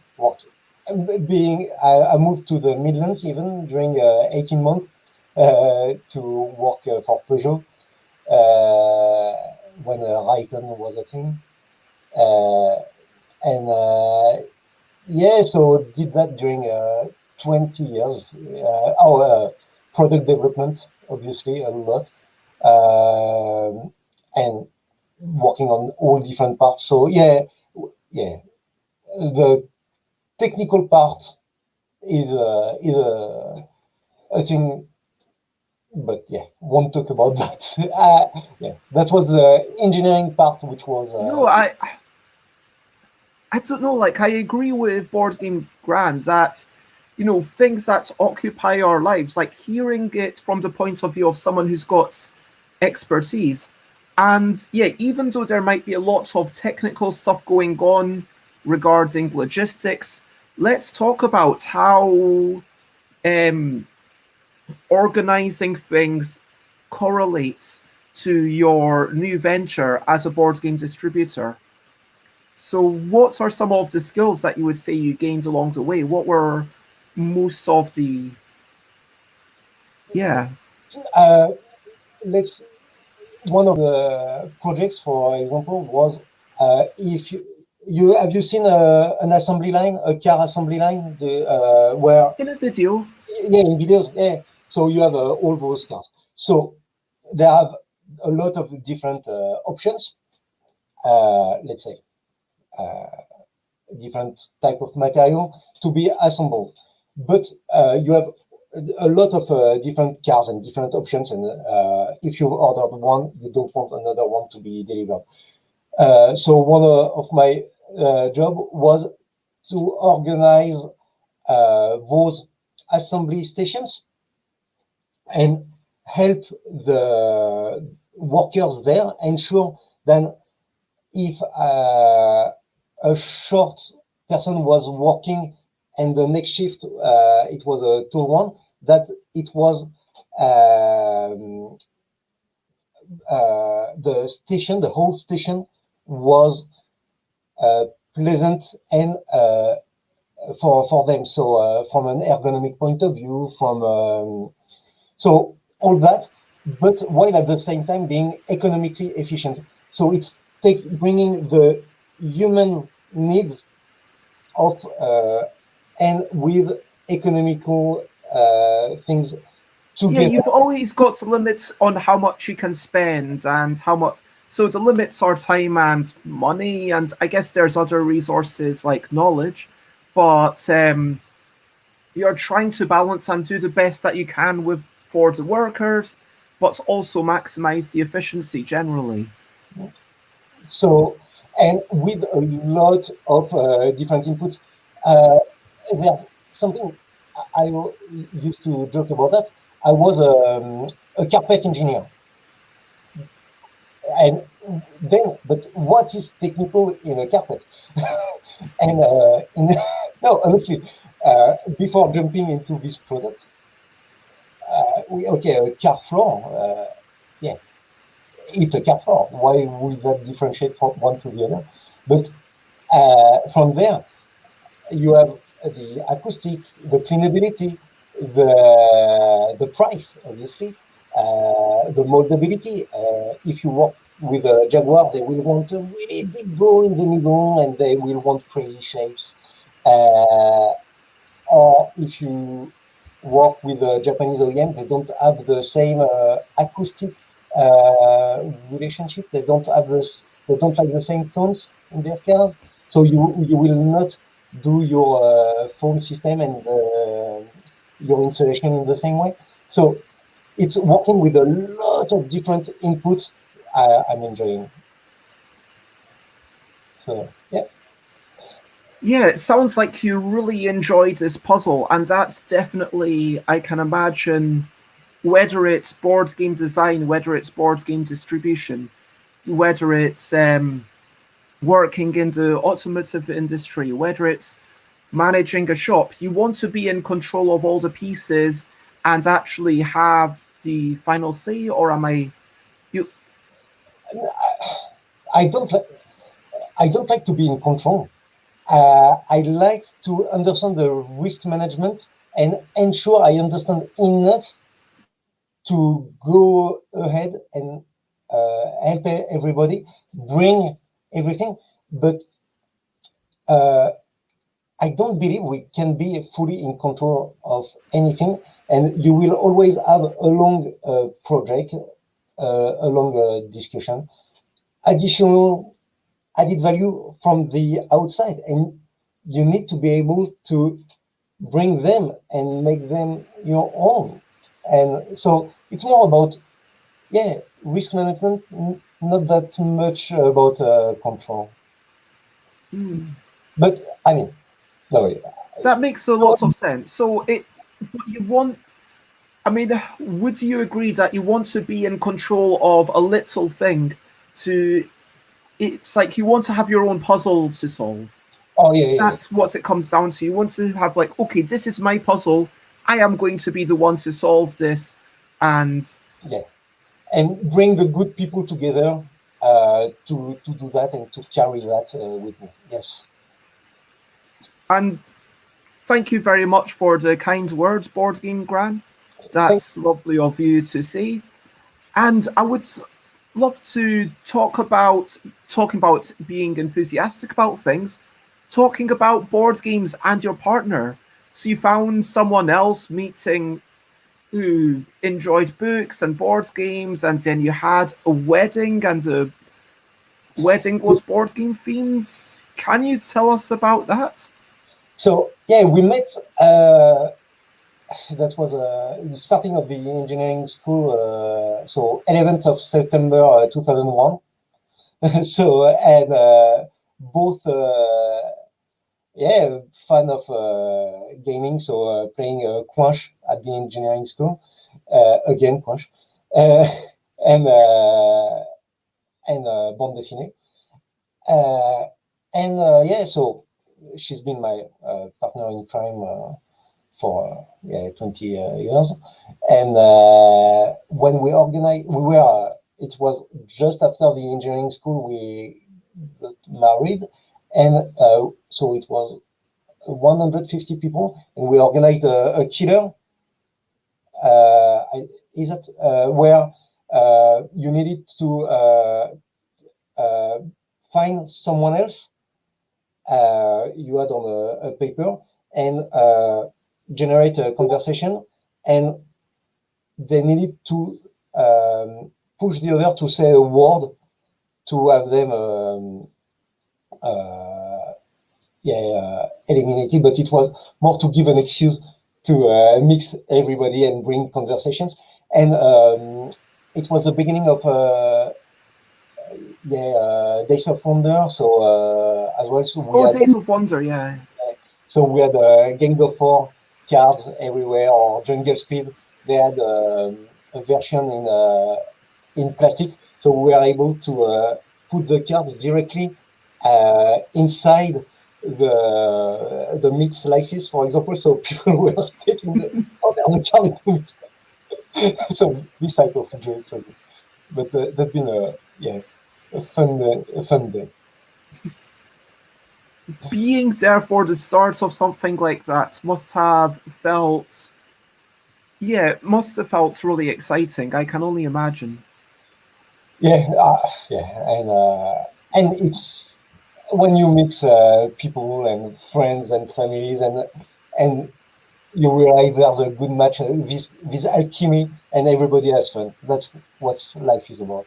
I moved to the Midlands even during 18 months to work for Peugeot when Rayton was a thing. So did that during 20 years. Our product development, obviously, a lot, and working on all different parts. So the technical part is I think, but yeah, won't talk about that. Yeah, that was the engineering part, which was. No, I don't know. Like, I agree with Board Game Grand that, things that occupy our lives, like hearing it from the point of view of someone who's got expertise. And yeah, even though there might be a lot of technical stuff going on regarding logistics, let's talk about how organizing things correlates to your new venture as a board game distributor. So, what are some of the skills that you would say you gained along the way? What were most of the, yeah. Let's. One of the projects, for example, was if have you seen an assembly line, a car assembly line, where In a video. yeah, in videos, yeah. So you have all those cars. So they have a lot of different options. Let's say different type of material to be assembled, but you have a lot of different cars and different options, and if you ordered one, you don't want another one to be delivered. So one of my job was to organize those assembly stations and help the workers there ensure that if a short person was working and the next shift it was a tall one, that it was the whole station was pleasant and for them. So from an ergonomic point of view, so all that, but while at the same time being economically efficient. So it's bringing the human needs of and with economical things together. Yeah, you've always got limits on how much you can spend and how much. So the limits are time and money, and I guess there's other resources like knowledge, but you're trying to balance and do the best that you can for the workers, but also maximize the efficiency generally. So, and with a lot of different inputs, there's something I used to joke about that. I was a carpet engineer. And then, but what is technical in a carpet? And no, honestly, before jumping into this product, a car floor, yeah, it's a car floor. Why would that differentiate from one to the other? But from there, you have the acoustic, the cleanability, the price, obviously, the moldability. If you work with a Jaguar, they will want a really deep draw in the middle, and they will want crazy shapes. Or if you work with a Japanese OEM, they don't have the same acoustic relationship. They don't have this. They don't like the same tones in their cars. So you will not do your phone system and your installation in the same way. So it's working with a lot of different inputs. I'm enjoying. So yeah. Yeah, it sounds like you really enjoyed this puzzle, and that's definitely, I can imagine, whether it's board game design, whether it's board game distribution, whether it's working in the automotive industry, whether it's managing a shop, you want to be in control of all the pieces and actually have the final say, or am I? I don't like to be in control. I like to understand the risk management and ensure I understand enough to go ahead and help everybody, bring everything. But I don't believe we can be fully in control of anything. And you will always have a long project, a long discussion, additional added value from the outside, and you need to be able to bring them and make them your own. And so it's more about, risk management, not that much about control. But I mean, no, that makes a lot of sense. So you want, I mean, would you agree that you want to be in control of a little thing it's like you want to have your own puzzle to solve. Oh, yeah. That's what it comes down to. You want to have like, okay, this is my puzzle. I am going to be the one to solve this. And bring the good people together to do that and to carry that with me. Yes. And thank you very much for the kind words, Board Game Gran. That's lovely of you to say. And I would love to talking about being enthusiastic about things, talking about board games and your partner. So you found someone else meeting who enjoyed books and board games, and then you had a wedding, and the wedding was board game themed. Can you tell us about that? So we met. That was the starting of the engineering school. So 11th of September 2001. So and both fan of gaming. So playing Quench at the engineering school again, Quench, and bande dessinée. So she's been my partner in crime for 20 years. And when we organized, it was just after the engineering school we got married, and so it was 150 people, and we organized a killer. Where you needed to find someone else you had on a paper and generate a conversation, and they needed to push the other to say a word to have them eliminated. But it was more to give an excuse to mix everybody and bring conversations. And it was the beginning of Days of Wonder. So as well, so we had Days of Wonder, yeah. So we had a Gang of Four cards everywhere, or Jungle Speed. They had a version in plastic, so we were able to put the cards directly inside the meat slices, for example. So people were taking the card. So this type of joke. So, but that's been a fun day. Being there for the start of something like that must have felt really exciting. I can only imagine. And it's when you mix people and friends and families, and you realize there's a good match, this alchemy, and everybody has fun. That's what life is about.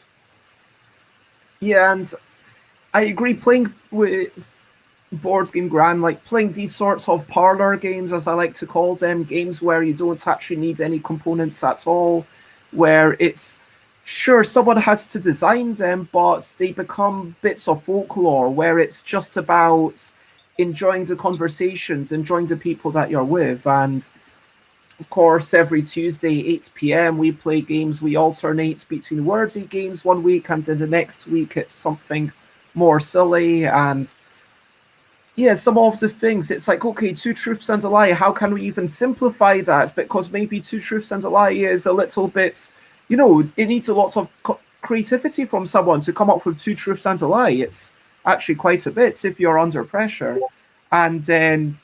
Yeah, and I agree. Playing with Board Game Gran, like playing these sorts of parlor games, as I like to call them, games where you don't actually need any components at all, where it's sure someone has to design them, but they become bits of folklore, where it's just about enjoying the conversations, enjoying the people that you're with. And of course, every Tuesday, 8 p.m., we play games. We alternate between wordy games one week, and then the next week it's something more silly. And some of the things, it's like, okay, two truths and a lie. How can we even simplify that? Because maybe two truths and a lie is a little bit, it needs a lot of creativity from someone to come up with two truths and a lie. It's actually quite a bit if you're under pressure. And then,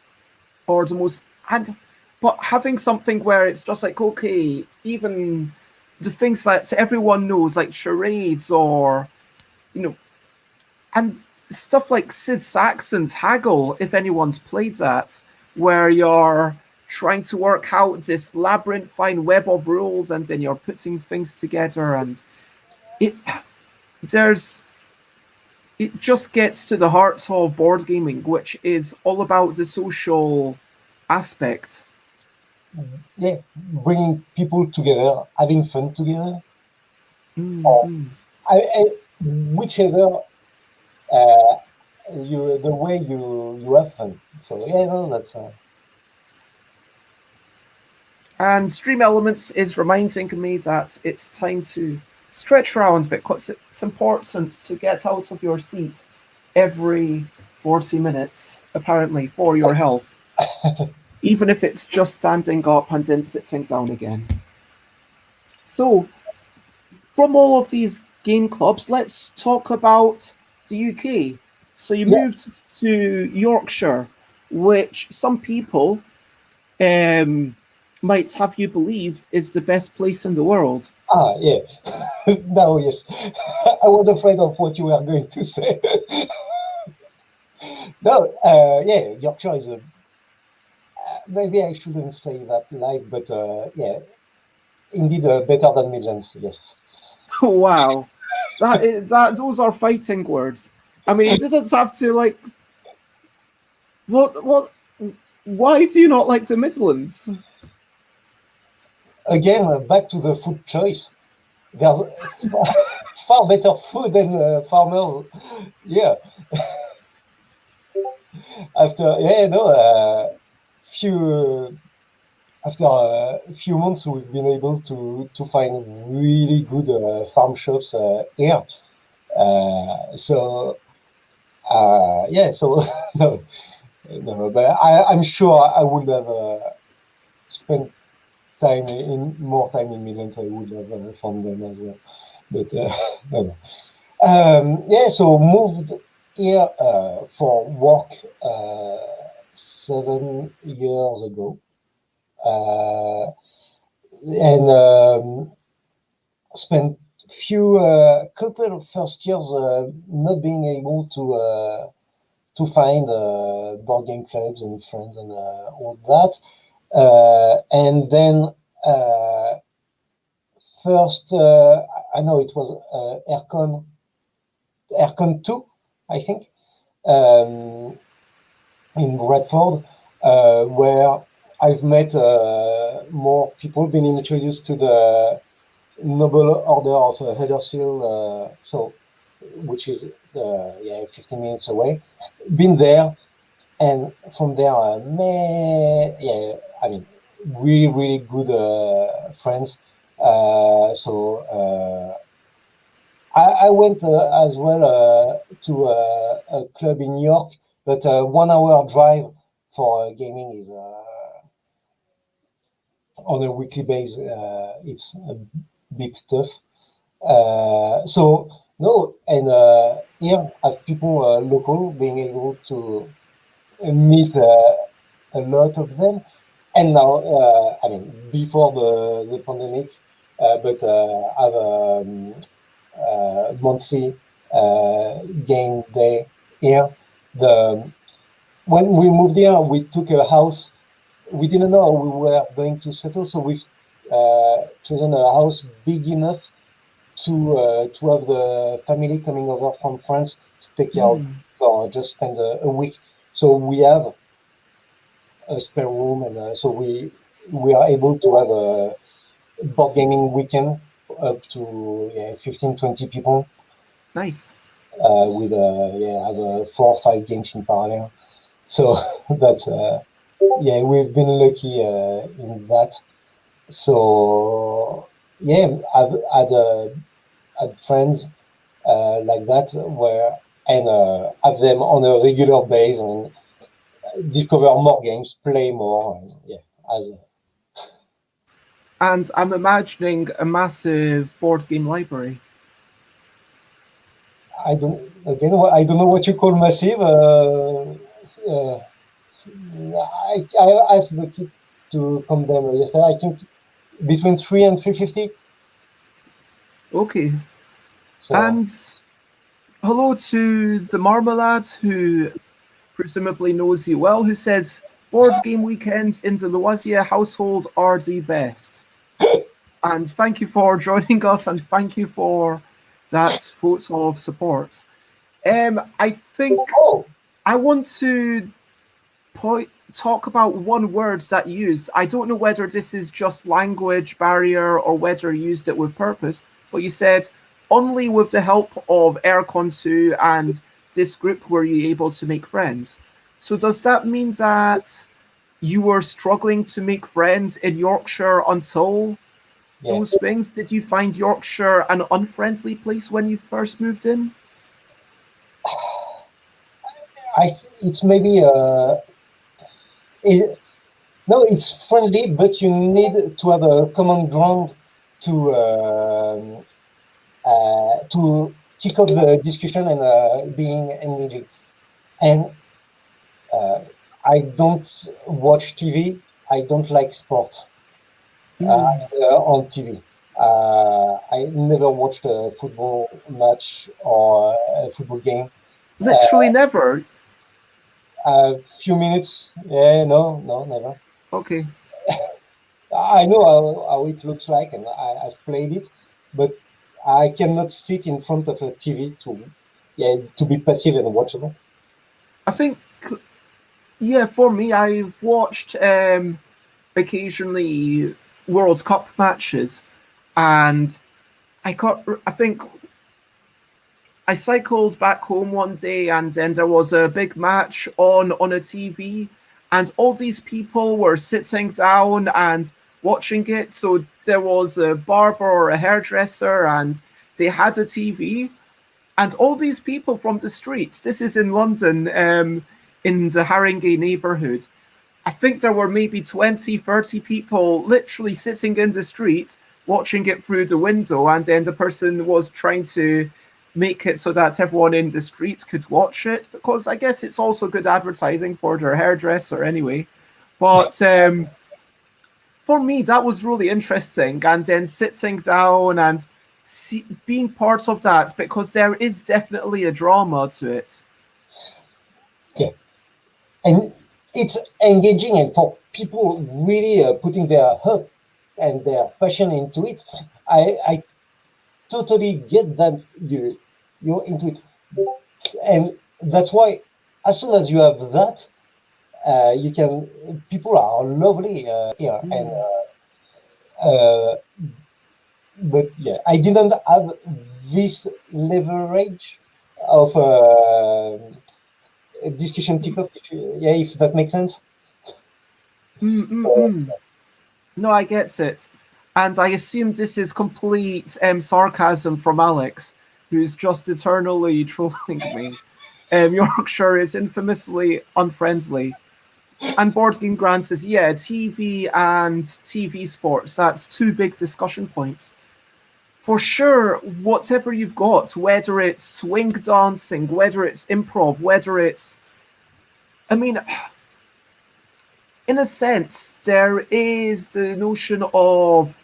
but having something where it's just like, okay, even the things that everyone knows, like charades or, and stuff like Sid Sackson's Haggle, if anyone's played that, where you're trying to work out this labyrinthine web of rules, and then you're putting things together, and it just gets to the heart of board gaming, which is all about the social aspect. yeah, bringing people together, having fun together. Mhm. Whichever the way you have fun. So yeah, no, that's And Stream Elements is reminding me that it's time to stretch around because it's important to get out of your seat every 40 minutes, apparently, for your health, even if it's just standing up and then sitting down again. So, from all of these game clubs, let's talk about the UK. So, you yeah. moved to Yorkshire, which some people might have you believe is the best place in the world. Yeah. Now, yes, I was afraid of what you were going to say. No, yeah, Yorkshire is a. Maybe I shouldn't say that live, but yeah, indeed better than Midlands. Yes. Wow, those are fighting words. I mean, he didn't have to like. What? Why do you not like the Midlands? Again, back to the food choice. There's far better food than farmers. Yeah. After yeah, no, few after a few months, we've been able to find really good farm shops here. So yeah, so no, no, but I'm sure I would have spent more time in Midlands. I would have found them as well. But no, no. Yeah, so moved here for work 7 years ago. Uh, and spent few couple of first years not being able to find board game clubs and friends and all that, and then first I know it was Aircon 2, I think, in Bradford, where I've met more people, been introduced to the Noble Order of Huddersfield, so which is yeah 15 minutes away. Been there, and from there, yeah, I mean, really good friends. So I went as well to a club in York, but 1 hour drive for gaming is on a weekly basis. It's a bit tough. So no, and here have people local being able to meet a lot of them, and now I mean before the pandemic, but have monthly game day here. The when we moved here, we took a house. We didn't know we were going to settle, so we've chosen a house big enough to have the family coming over from France to take care of, or just spend a week. So we have a spare room, and so we are able to have a board gaming weekend up to 15, 20 people. Nice. With have 4 or 5 games in parallel. So that's yeah, we've been lucky in that. So yeah, I've had friends like that where and have them on a regular basis and discover more games, play more, and yeah, as And I'm imagining a massive board game library. I don't know what you call massive. I asked the kid to come down yesterday. I think between 3 and 350. Okay. So And hello to the Marmalade, who presumably knows you well, who says board game weekends in the Loisier household are the best. And thank you for joining us, and thank you for that vote of support. I think oh, I want to talk about one word that you used. I don't know whether this is just language barrier or whether you used it with purpose, but you said only with the help of Aircon 2 and this group were you able to make friends. So does that mean that you were struggling to make friends in Yorkshire until those things? Did you find Yorkshire an unfriendly place when you first moved in? It's maybe no, it's friendly, but you need to have a common ground to kick off the discussion and being engaging. And I don't watch TV. I don't like sport on TV. I never watched a football match or a football game. Literally never. A few minutes. Yeah, no, never. Okay. I know how it looks like, and I've played it, but I cannot sit in front of a TV to be passive and watch it. I think, yeah, for me, I've watched occasionally World Cup matches, and I think I cycled back home one day, and then there was a big match on a TV, and all these people were sitting down and watching it. So there was a barber or a hairdresser, and they had a TV, and all these people from the streets. This is in London, in the Haringey neighborhood. I think there were maybe 20, 30 people literally sitting in the street watching it through the window, and then the person was trying to make it so that everyone in the street could watch it, because I guess it's also good advertising for their hairdresser anyway. But for me, that was really interesting, and then sitting down and being part of that, because there is definitely a drama to it. Yeah, and it's engaging, and for people really putting their heart and their passion into it, I totally get that you're into it, and that's why as soon as you have that, people are lovely here, and but yeah, I didn't have this leverage of discussion kickoff. If that makes sense. No, I get it. And I assume this is complete sarcasm from Alex, who's just eternally trolling me. Yorkshire is infamously unfriendly. And Board Game Grand says, yeah, TV and TV sports, that's two big discussion points. For sure, whatever you've got, whether it's swing dancing, whether it's improv, whether it's... I mean, in a sense, there is the notion of,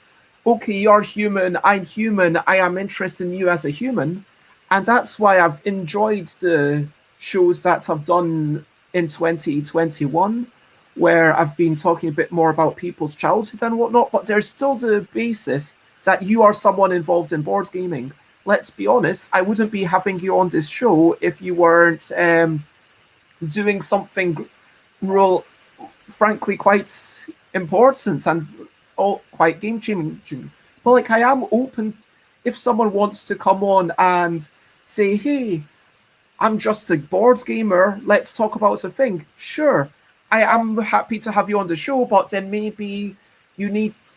okay, you're human, I'm human, I am interested in you as a human. And that's why I've enjoyed the shows that I've done in 2021, where I've been talking a bit more about people's childhood and whatnot, but there's still the basis that you are someone involved in board gaming. Let's be honest, I wouldn't be having you on this show if you weren't doing something real, frankly, quite important and quite game-changing. But like, I am open if someone wants to come on and say, hey, I'm just a board gamer, let's talk about a thing. Sure, I am happy to have you on the show, but then maybe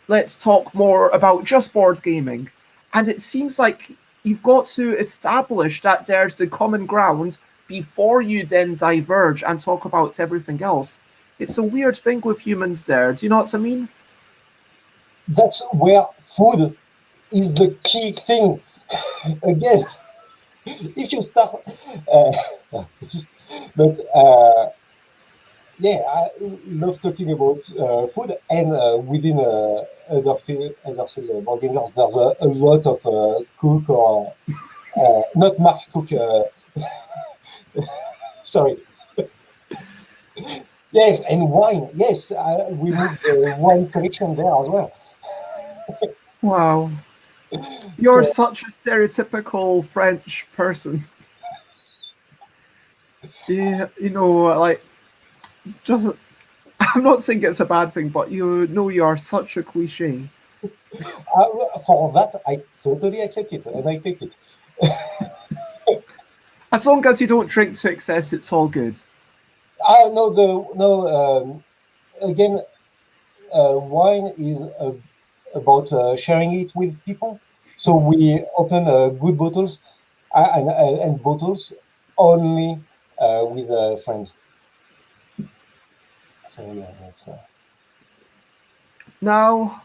let's talk more about just board gaming. And it seems like you've got to establish that there's the common ground before you then diverge and talk about everything else. It's a weird thing with humans there. Do you know what I mean? That's where food is the key thing. Again, if you start, yeah, I love talking about food, and within other field board gamers, there's a lot of cook or not Mark Cook. Sorry. Yes, and wine. Yes, we moved the wine collection there as well. Wow. You're such a stereotypical French person. Yeah, like, just I'm not saying it's a bad thing, but you know you are such a cliche. For that, I totally accept it and I take it. As long as you don't drink to excess, it's all good. Again, wine is about sharing it with people. So we open good bottles and bottles only with friends. So yeah, that's. Now,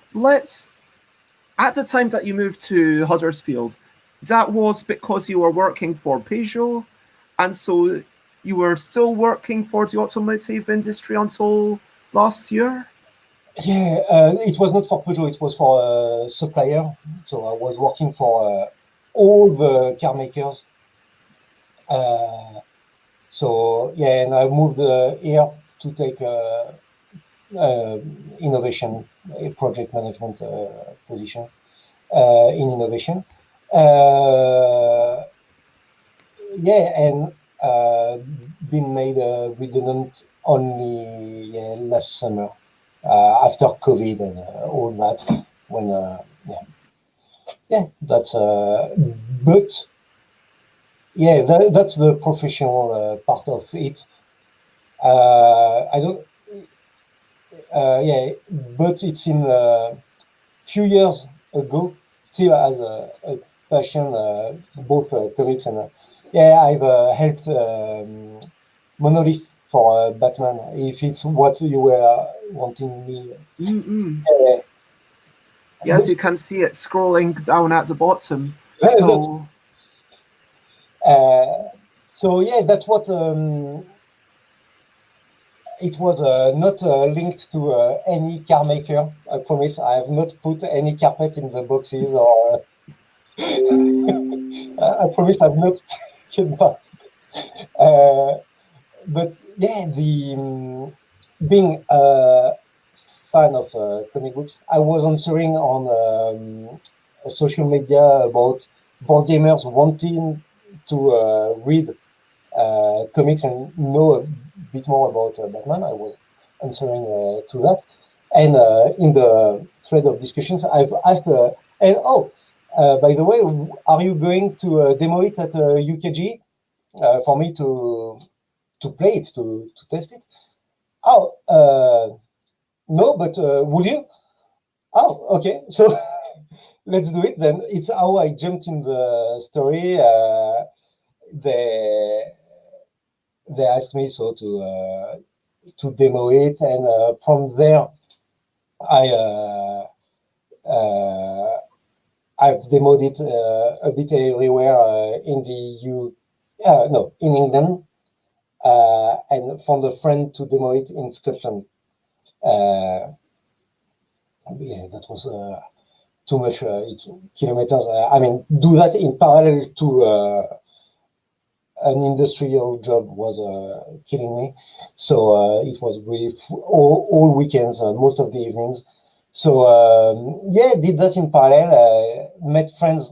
at the time that you moved to Huddersfield, that was because you were working for Peugeot, and so you were still working for the automotive industry until last year? Yeah, it was not for Peugeot, it was for a supplier. So I was working for all the car makers. So yeah, and I moved here to take innovation, project management position in innovation. Yeah, and been made redundant only last summer after COVID and all that. When that's but yeah, that's the professional part of it. I don't. Yeah, but it's in few years ago, still as a passion, both comics and yeah, I've helped Monolith for Batman. If it's what you were wanting me, Yes, you can see it scrolling down at the bottom. that's, So, so yeah, that's what it was not linked to any car maker. I promise. I have not put any carpet in the boxes or. I promise I've not taken part. But yeah, the being a fan of comic books, I was answering on social media about board gamers wanting to read comics and know a bit more about Batman. I was answering to that, and in the thread of discussions, I've asked, and by the way, are you going to demo it at UKG for me to play it, to test it? Oh, no, but will you? Oh, okay. So let's do it then. It's how I jumped in the story. They they asked me so to demo it, and from there I I've demoed it a bit everywhere in the no, in England, and found a friend to demo it in Scotland. Yeah, that was too much kilometers. I mean, do that in parallel to an industrial job was killing me. So it was really all weekends, most of the evenings. So yeah, did that in parallel. Met friends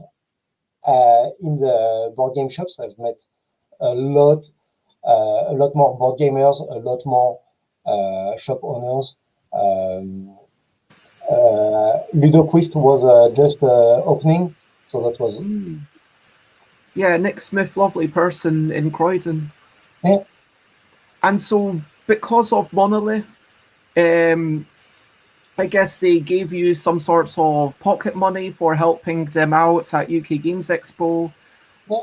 in the board game shops. I've met a lot more board gamers, a lot more shop owners. Ludoquist was just opening, so that was yeah, Nick Smith, lovely person in Croydon. yeah. And so, because of Monolith, I guess they gave you some sorts of pocket money for helping them out at UK Games Expo,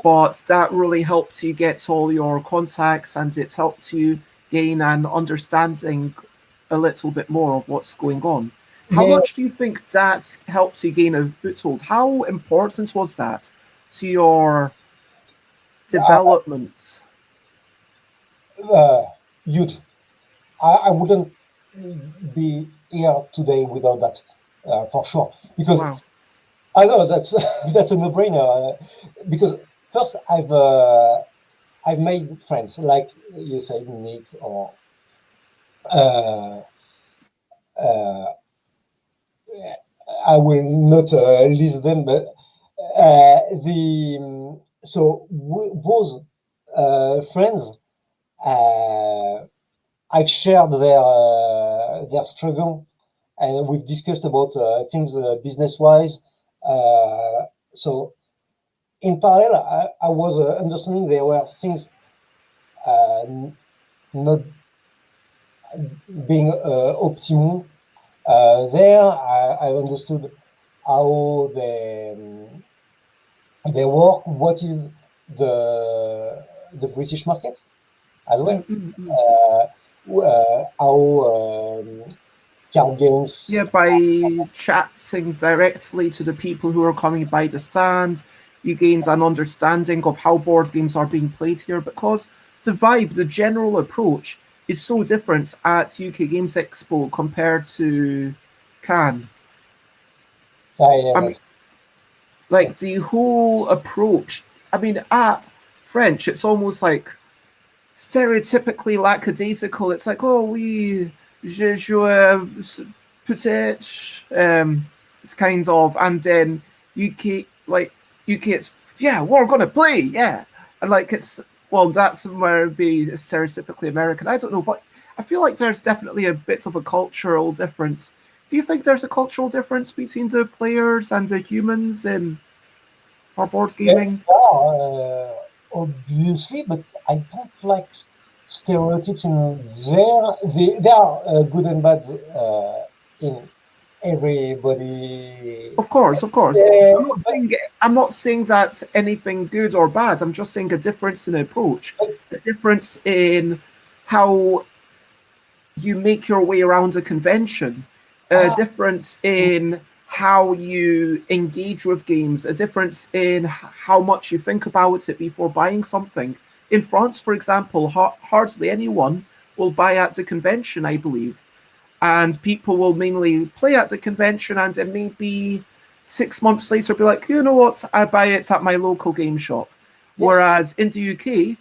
but that really helped you get all your contacts and it helped you gain an understanding a little bit more of what's going on. How much do you think that helped you gain a foothold? How important was that to your development? Huge. I wouldn't be here today without that, for sure. Because Wow. I know that's that's a no-brainer. Because first, I've made friends, like you said, Nick, or I will not list them, but those friends, I've shared their their struggle, and we've discussed about things business-wise. So in parallel, I was understanding there were things not being optimal. There, I understood how they work. What is the British market as well? How card games? Yeah, by chatting directly to the people who are coming by the stand, you gain an understanding of how board games are being played here, because the vibe, the general approach is so different at UK Games Expo compared to Cannes. I mean, like the whole approach, I mean, at French, it's almost like stereotypically lackadaisical. It's like, oh, je joue peut-être. It's kind of, and then UK, it's, yeah, we're gonna play, yeah. And like, it's, well, that's where it'd be stereotypically American. I don't know, but I feel like there's definitely a bit of a cultural difference. Do you think there's a cultural difference between the players and the humans in our board gaming? Yeah, obviously, but I don't like stereotypes in there. They are good and bad in everybody. Of course. Yeah, I'm not saying that's anything good or bad. I'm just saying a difference in approach, a difference in how you make your way around a convention, a difference in how you engage with games, a difference in how much you think about it before buying something. In France, for example, hardly anyone will buy at the convention, I believe. And people will mainly play at the convention and then maybe 6 months later be like, you know what, I buy it at my local game shop. Yes. Whereas in the UK,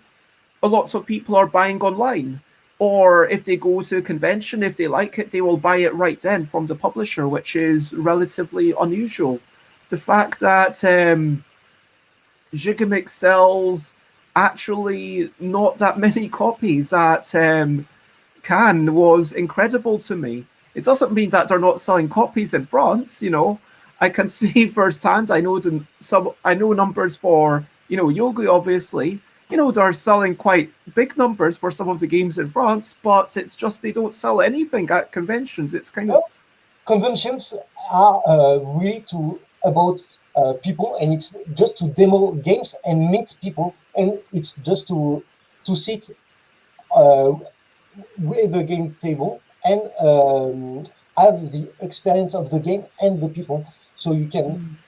a lot of people are buying online. Or if they go to a convention, if they like it, they will buy it right then from the publisher, which is relatively unusual. The fact that Gigamic sells actually not that many copies at Cannes was incredible to me. It doesn't mean that they're not selling copies in France, you know. I can see firsthand, I know numbers for, you know, Yogi, obviously. You know, they're selling quite big numbers for some of the games in France, but it's just they don't sell anything at conventions. It's kind of... Conventions are really about people, and it's just to demo games and meet people, and it's just to sit with the game table and have the experience of the game and the people. So you can...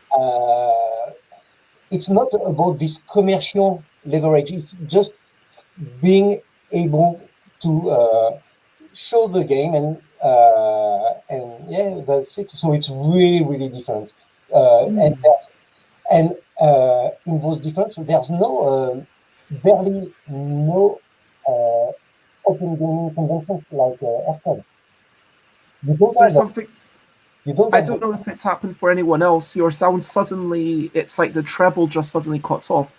it's not about this commercial leverage. It's just being able to show the game, and yeah, that's it. So it's really, really different. And in those differences, there's barely no open gaming conventions like Hachette. I don't know if it's happened for anyone else. Your sound suddenly, it's like the treble just suddenly cuts off.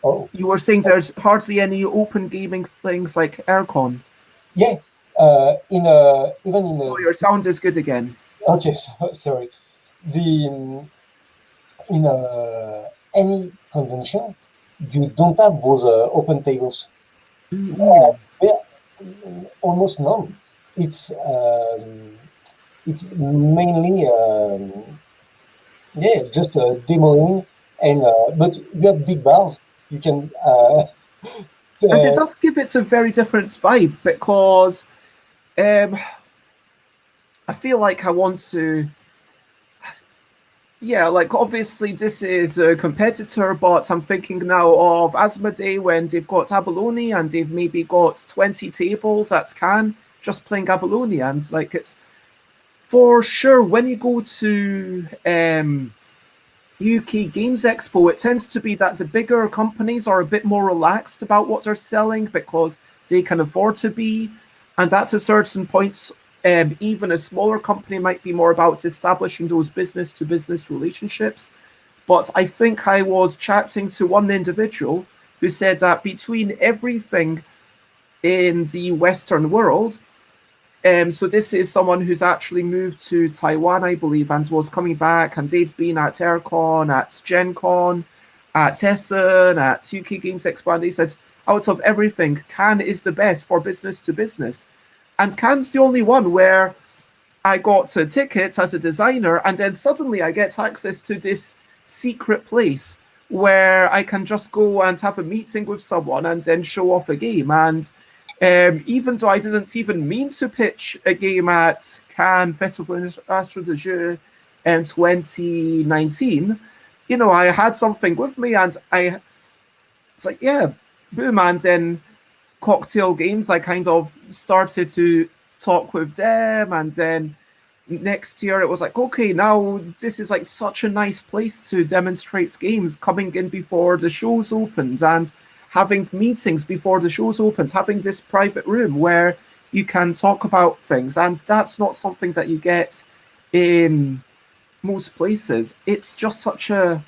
Oh. You were saying there's hardly any open gaming things like Aircon. Yeah, even in oh, your sound is good again. Okay, sorry. In any convention, you don't have those open tables. They're almost none. It's mainly yeah, just demoing, and but you have big bars. You can and it does give it a very different vibe, because I feel like I want to, yeah, like obviously this is a competitor, but I'm thinking now of Asmodee when they've got Abalone and they've maybe got 20 tables at Cannes just playing Abalone, and like it's for sure when you go to UK Games Expo, it tends to be that the bigger companies are a bit more relaxed about what they're selling because they can afford to be. And at a certain point, even a smaller company might be more about establishing those business-to-business relationships. But I think I was chatting to one individual who said that between everything in the Western world, So this is someone who's actually moved to Taiwan, I believe, and was coming back, and they'd been at Aircon, at Gen Con, at Essen, at UK Games Expo, and they said, out of everything, Cannes is the best for business to business. And Cannes the only one where I got tickets as a designer, and then suddenly I get access to this secret place where I can just go and have a meeting with someone and then show off a game. And even though I didn't even mean to pitch a game at Cannes Festival International de Jeux in 2019, you know, I had something with me, and it's like, yeah, boom. And then Cocktail Games, I kind of started to talk with them, and then next year it was like, okay, now this is like such a nice place to demonstrate games, coming in before the shows opened and having meetings before the shows opened, having this private room where you can talk about things. And that's not something that you get in most places. It's just such a,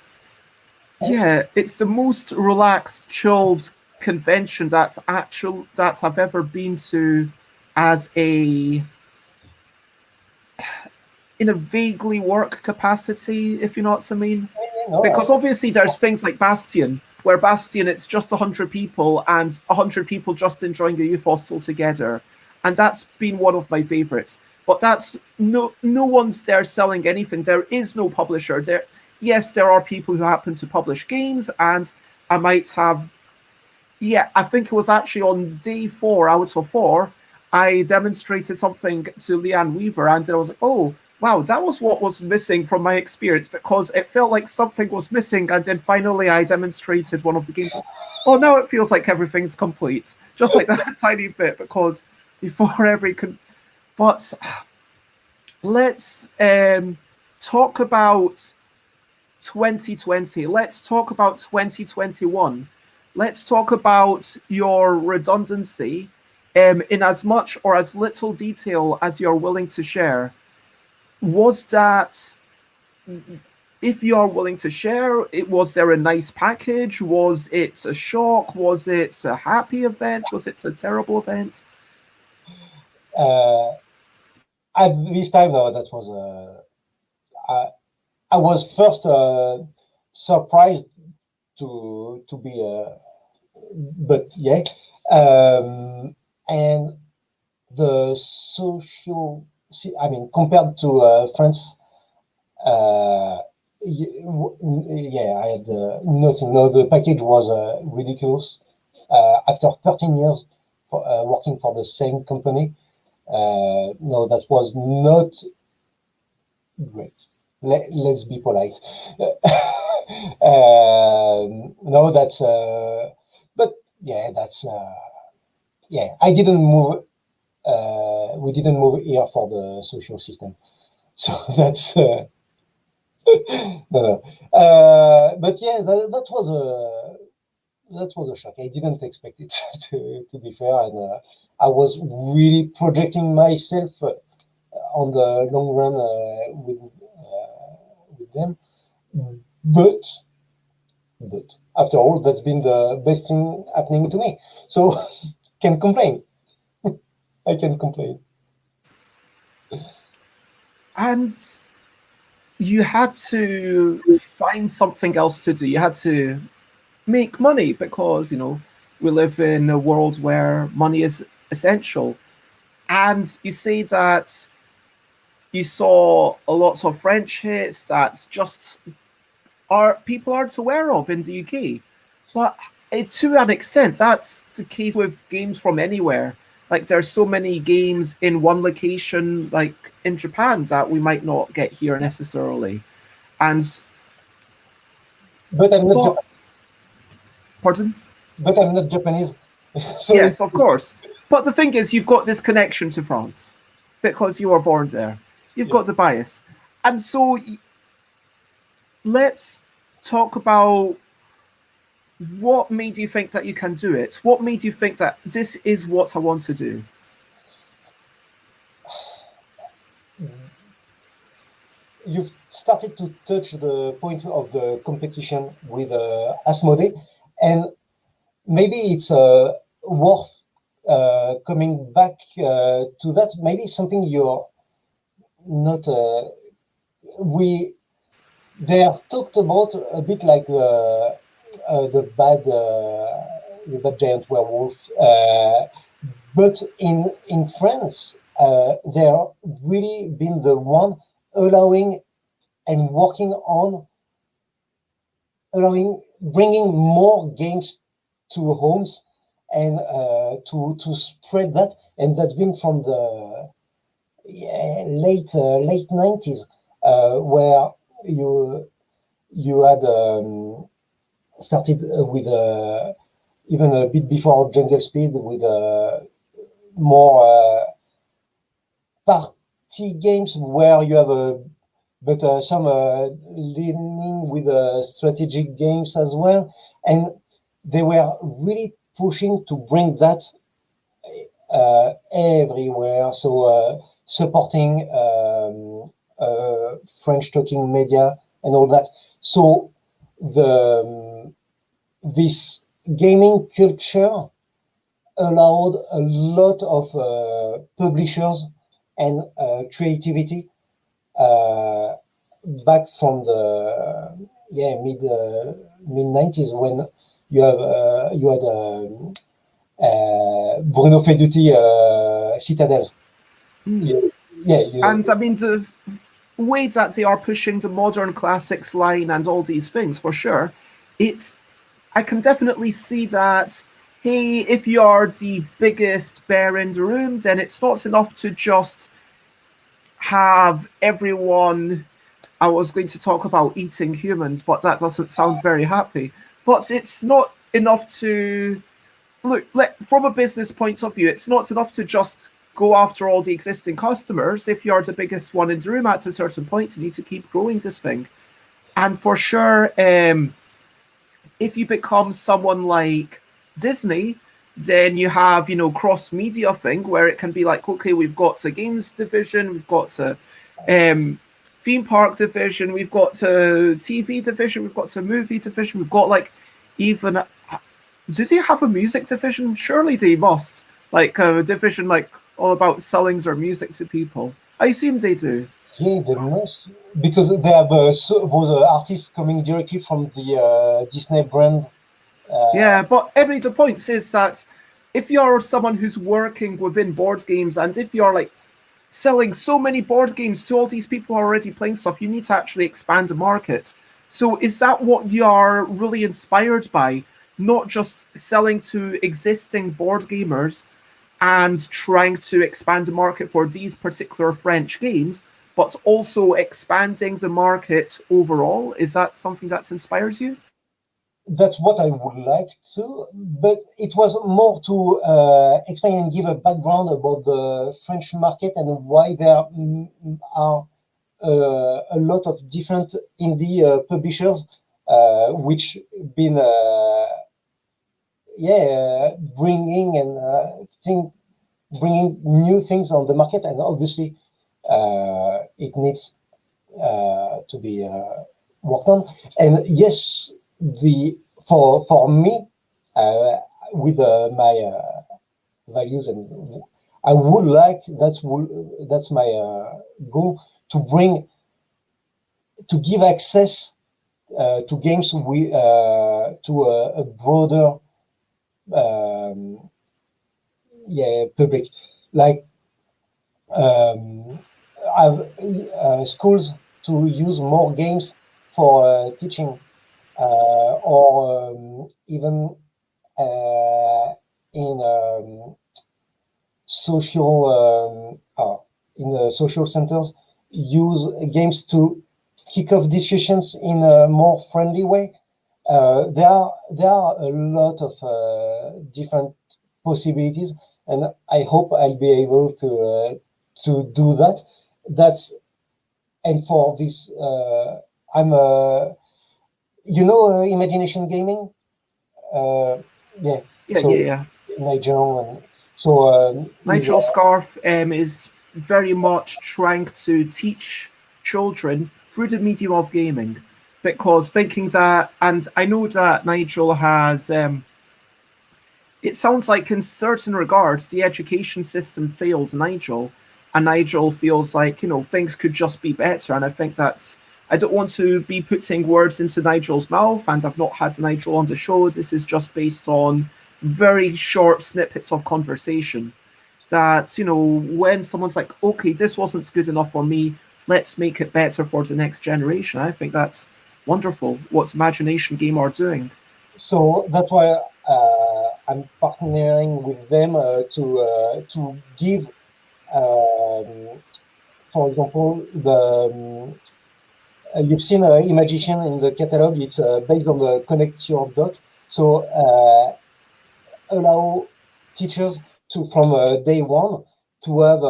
yeah, it's the most relaxed, chilled convention that I've ever been to as in a vaguely work capacity, if you know what I mean. Because obviously there's things like Bastion, where Bastion, it's just 100 people and 100 people just enjoying a youth hostel together. And that's been one of my favorites. But that's no one's there selling anything. There is no publisher. Yes, there are people who happen to publish games, and I might have, I think it was actually on day 4 out of 4, I demonstrated something to Leanne Weaver, and I was like, oh, wow, that was what was missing from my experience, because it felt like something was missing, and then finally I demonstrated one of the games. Oh, now it feels like everything's complete, just like that tiny bit, because before every... But let's talk about 2020. Let's talk about 2021. Let's talk about your redundancy in as much or as little detail as you're willing to share. Was that, if you're willing to share, was there a nice package? Was it a shock? Was it a happy event? Was it a terrible event? At this time, no, that was I was first surprised to be, but yeah, and the social, I mean, compared to France, yeah, I had nothing. No, the package was ridiculous. After 13 years working for the same company, no, that was not great. Let's be polite. No, that's, but yeah, that's, yeah, I didn't move, we didn't move here for the social system. So that's, no. But yeah, that was a shock. I didn't expect it, to be fair. And I was really projecting myself on the long run with them. But after all, that's been the best thing happening to me. So can't complain. I can't complain. And you had to find something else to do. You had to make money because, you know, we live in a world where money is essential. And you say that you saw a lot of French hits that just people aren't aware of in the UK. But to an extent, that's the case with games from anywhere. Like, there's so many games in one location, like in Japan, that we might not get here necessarily. And but I'm not. Pardon? But I'm not Japanese. So yes, of course. But the thing is, you've got this connection to France because you were born there. You've got the bias. And so let's talk about what made you think that you can do it. What made you think that this is what I want to do? You've started to touch the point of the competition with Asmodee, and maybe it's worth coming back to that, maybe something you're not. They have talked about a bit like the bad giant werewolf, but in France, they have really been the one allowing and working on bringing more games to homes and to spread that, and that's been from the late 90s, where you had started with even a bit before Jungle Speed with more party games where you have some leaning with strategic games as well, and they were really pushing to bring that everywhere. So supporting French-talking media and all that. So this gaming culture allowed a lot of publishers and creativity back from the mid 90s, when you had Bruno Feduti Citadels. And I mean, the way that they are pushing the modern classics line and all these things, for sure, I can definitely see that. Hey, if you are the biggest bear in the room, then it's not enough to just have everyone. I was going to talk about eating humans, but that doesn't sound very happy. But it's not enough to look, from a business point of view, it's not enough to just go after all the existing customers. If you're the biggest one in the room at a certain point, you need to keep growing this thing. And for sure, if you become someone like Disney, then you have, cross-media thing where it can be like, okay, we've got a games division, we've got a theme park division, we've got a TV division, we've got a movie division, we've got like even, do they have a music division? Surely they must. Like a division like all about selling their music to people. I assume they do. Yeah, they must, because they have those artists coming directly from the Disney brand. Yeah, but Emily, the point is that if you're someone who's working within board games, and if you're like selling so many board games to all these people who are already playing stuff, you need to actually expand the market. So is that what you are really inspired by? Not just selling to existing board gamers and trying to expand the market for these particular French games, but also expanding the market overall? Is that something that inspires you? That's what I would like to, but it was more to explain and give a background about the French market and why there are a lot of different indie publishers which been bringing and bringing new things on the market, and obviously it needs to be worked on. And yes, for me, with my values, and I would like, that's my goal, to give access to games to a broader public, like schools to use more games for teaching, or even in social centers, use games to kick off discussions in a more friendly way. There are a lot of different possibilities, and I hope I'll be able to do that. And for this, I'm imagination gaming. Yeah. Nigel, and so Nigel Scarf is very much trying to teach children through the medium of gaming, because thinking that, and I know that Nigel has it sounds like in certain regards the education system failed Nigel, and Nigel feels like, you know, things could just be better. And I think that's, I don't want to be putting words into Nigel's mouth, and I've not had Nigel on the show. This is just based on very short snippets of conversation. That, you know, when someone's like, okay, this wasn't good enough for me, let's make it better for the next generation. I think that's wonderful what Imagination Game are doing. So that's why I'm partnering with them to give, for example, the you've seen Imagination in the catalog. It's based on the Connect Your Dot. So allow teachers to, from day one, to have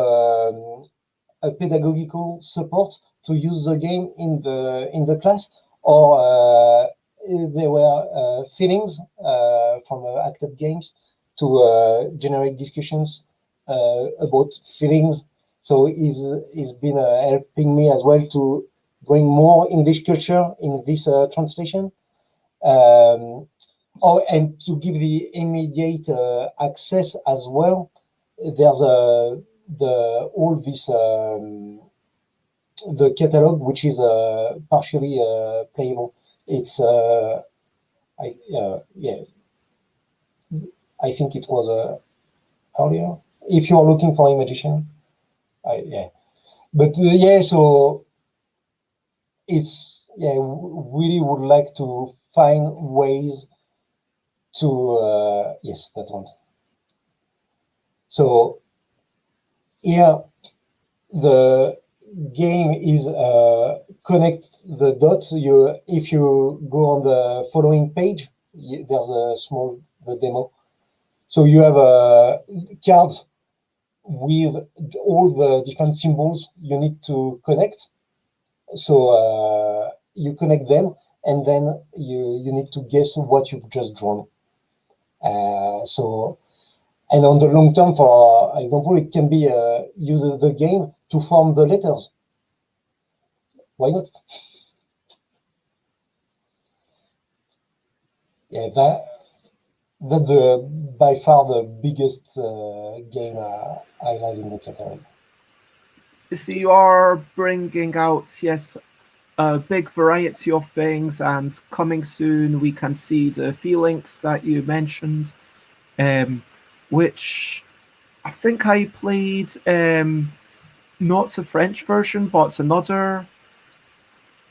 a pedagogical support to use the game in the class, or there were feelings from acted games to generate discussions about feelings. So he's been helping me as well to bring more English culture in this translation. And to give the immediate access as well. There's all this the catalog, which is partially playable. It's I think it was earlier. If you're looking for Imagination, but so it's really would like to find ways to yes, that one. So here the game is connect the dots. If you go on the following page, there's a small demo. So you have cards with all the different symbols you need to connect. So you connect them, and then you need to guess what you've just drawn. And on the long term, for example, it can be use the game to form the letters. Why not? That's by far the biggest game I have in the catalog. So you are bringing out, yes, a big variety of things, and coming soon we can see the feelings that you mentioned, which I think I played not the French version, but another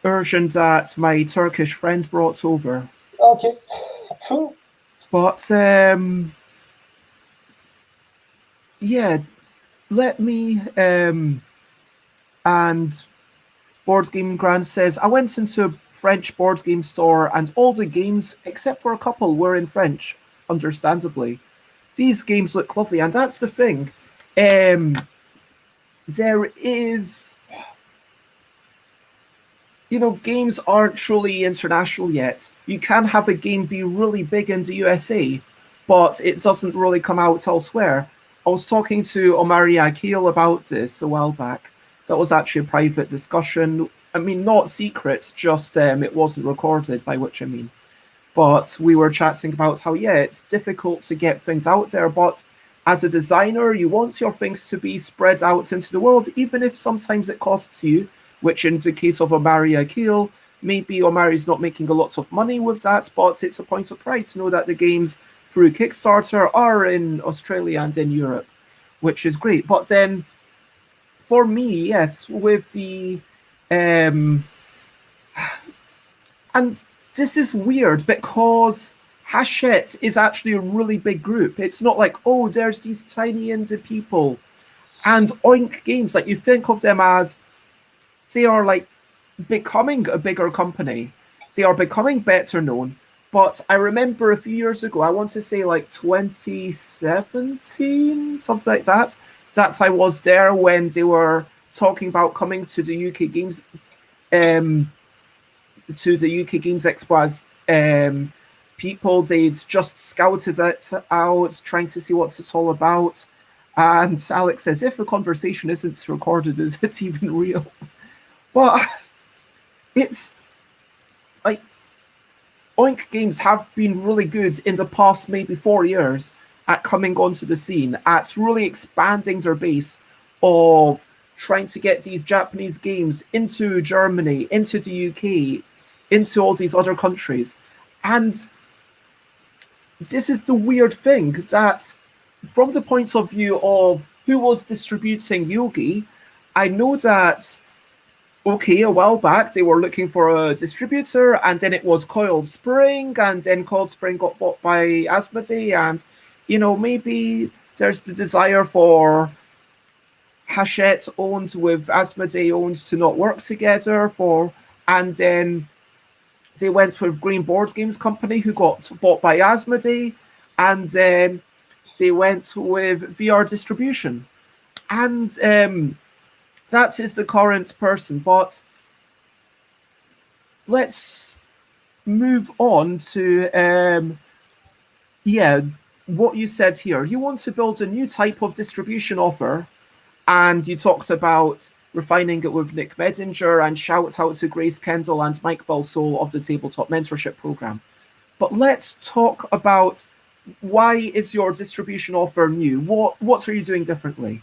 version that my Turkish friend brought over. Okay, cool. But let me and Board Game Grand says, I went into a French board game store and all the games, except for a couple, were in French, understandably. These games look lovely, and that's the thing. There is, you know, games aren't truly international yet. You can have a game be really big in the USA, but it doesn't really come out elsewhere. I was talking to Omari Akil about this a while back. That was actually a private discussion. I mean, not secret, just it wasn't recorded, by which I mean. But we were chatting about how, it's difficult to get things out there, but as a designer, you want your things to be spread out into the world, even if sometimes it costs you, which in the case of Omari Akil, maybe Omari's not making a lot of money with that, but it's a point of pride to know that the games through Kickstarter are in Australia and in Europe, which is great. But then, for me, yes, with the and this is weird because Hachette is actually a really big group. It's not like, oh, there's these tiny indie people. And Oink Games, like, you think of them as they are like becoming a bigger company. They are becoming better known. But I remember a few years ago, I want to say like 2017, something like that, that I was there when they were talking about coming to the UK Games Expo as people. They'd just scouted it out, trying to see what it's all about. And Alex says, if a conversation isn't recorded, is it even real? But it's like Oink Games have been really good in the past maybe 4 years. at coming onto the scene, at really expanding their base of trying to get these Japanese games into Germany, into the UK, into all these other countries. And this is the weird thing that from the point of view of who was distributing Yogi, I know that, okay, a while back they were looking for a distributor, and then it was Coiled Spring, and then Coiled Spring got bought by Asmodee, and maybe there's the desire for Hachette owned with Asmodee owned to not work together and then they went with Green Board Games Company, who got bought by Asmodee, and then they went with VR Distribution. And that is the current person. But let's move on to, what you said here. You want to build a new type of distribution offer, and you talked about refining it with Nick Medinger, and shout out to Grace Kendall and Mike Balsole of the Tabletop Mentorship Program. But let's talk about, why is your distribution offer new? What are you doing differently?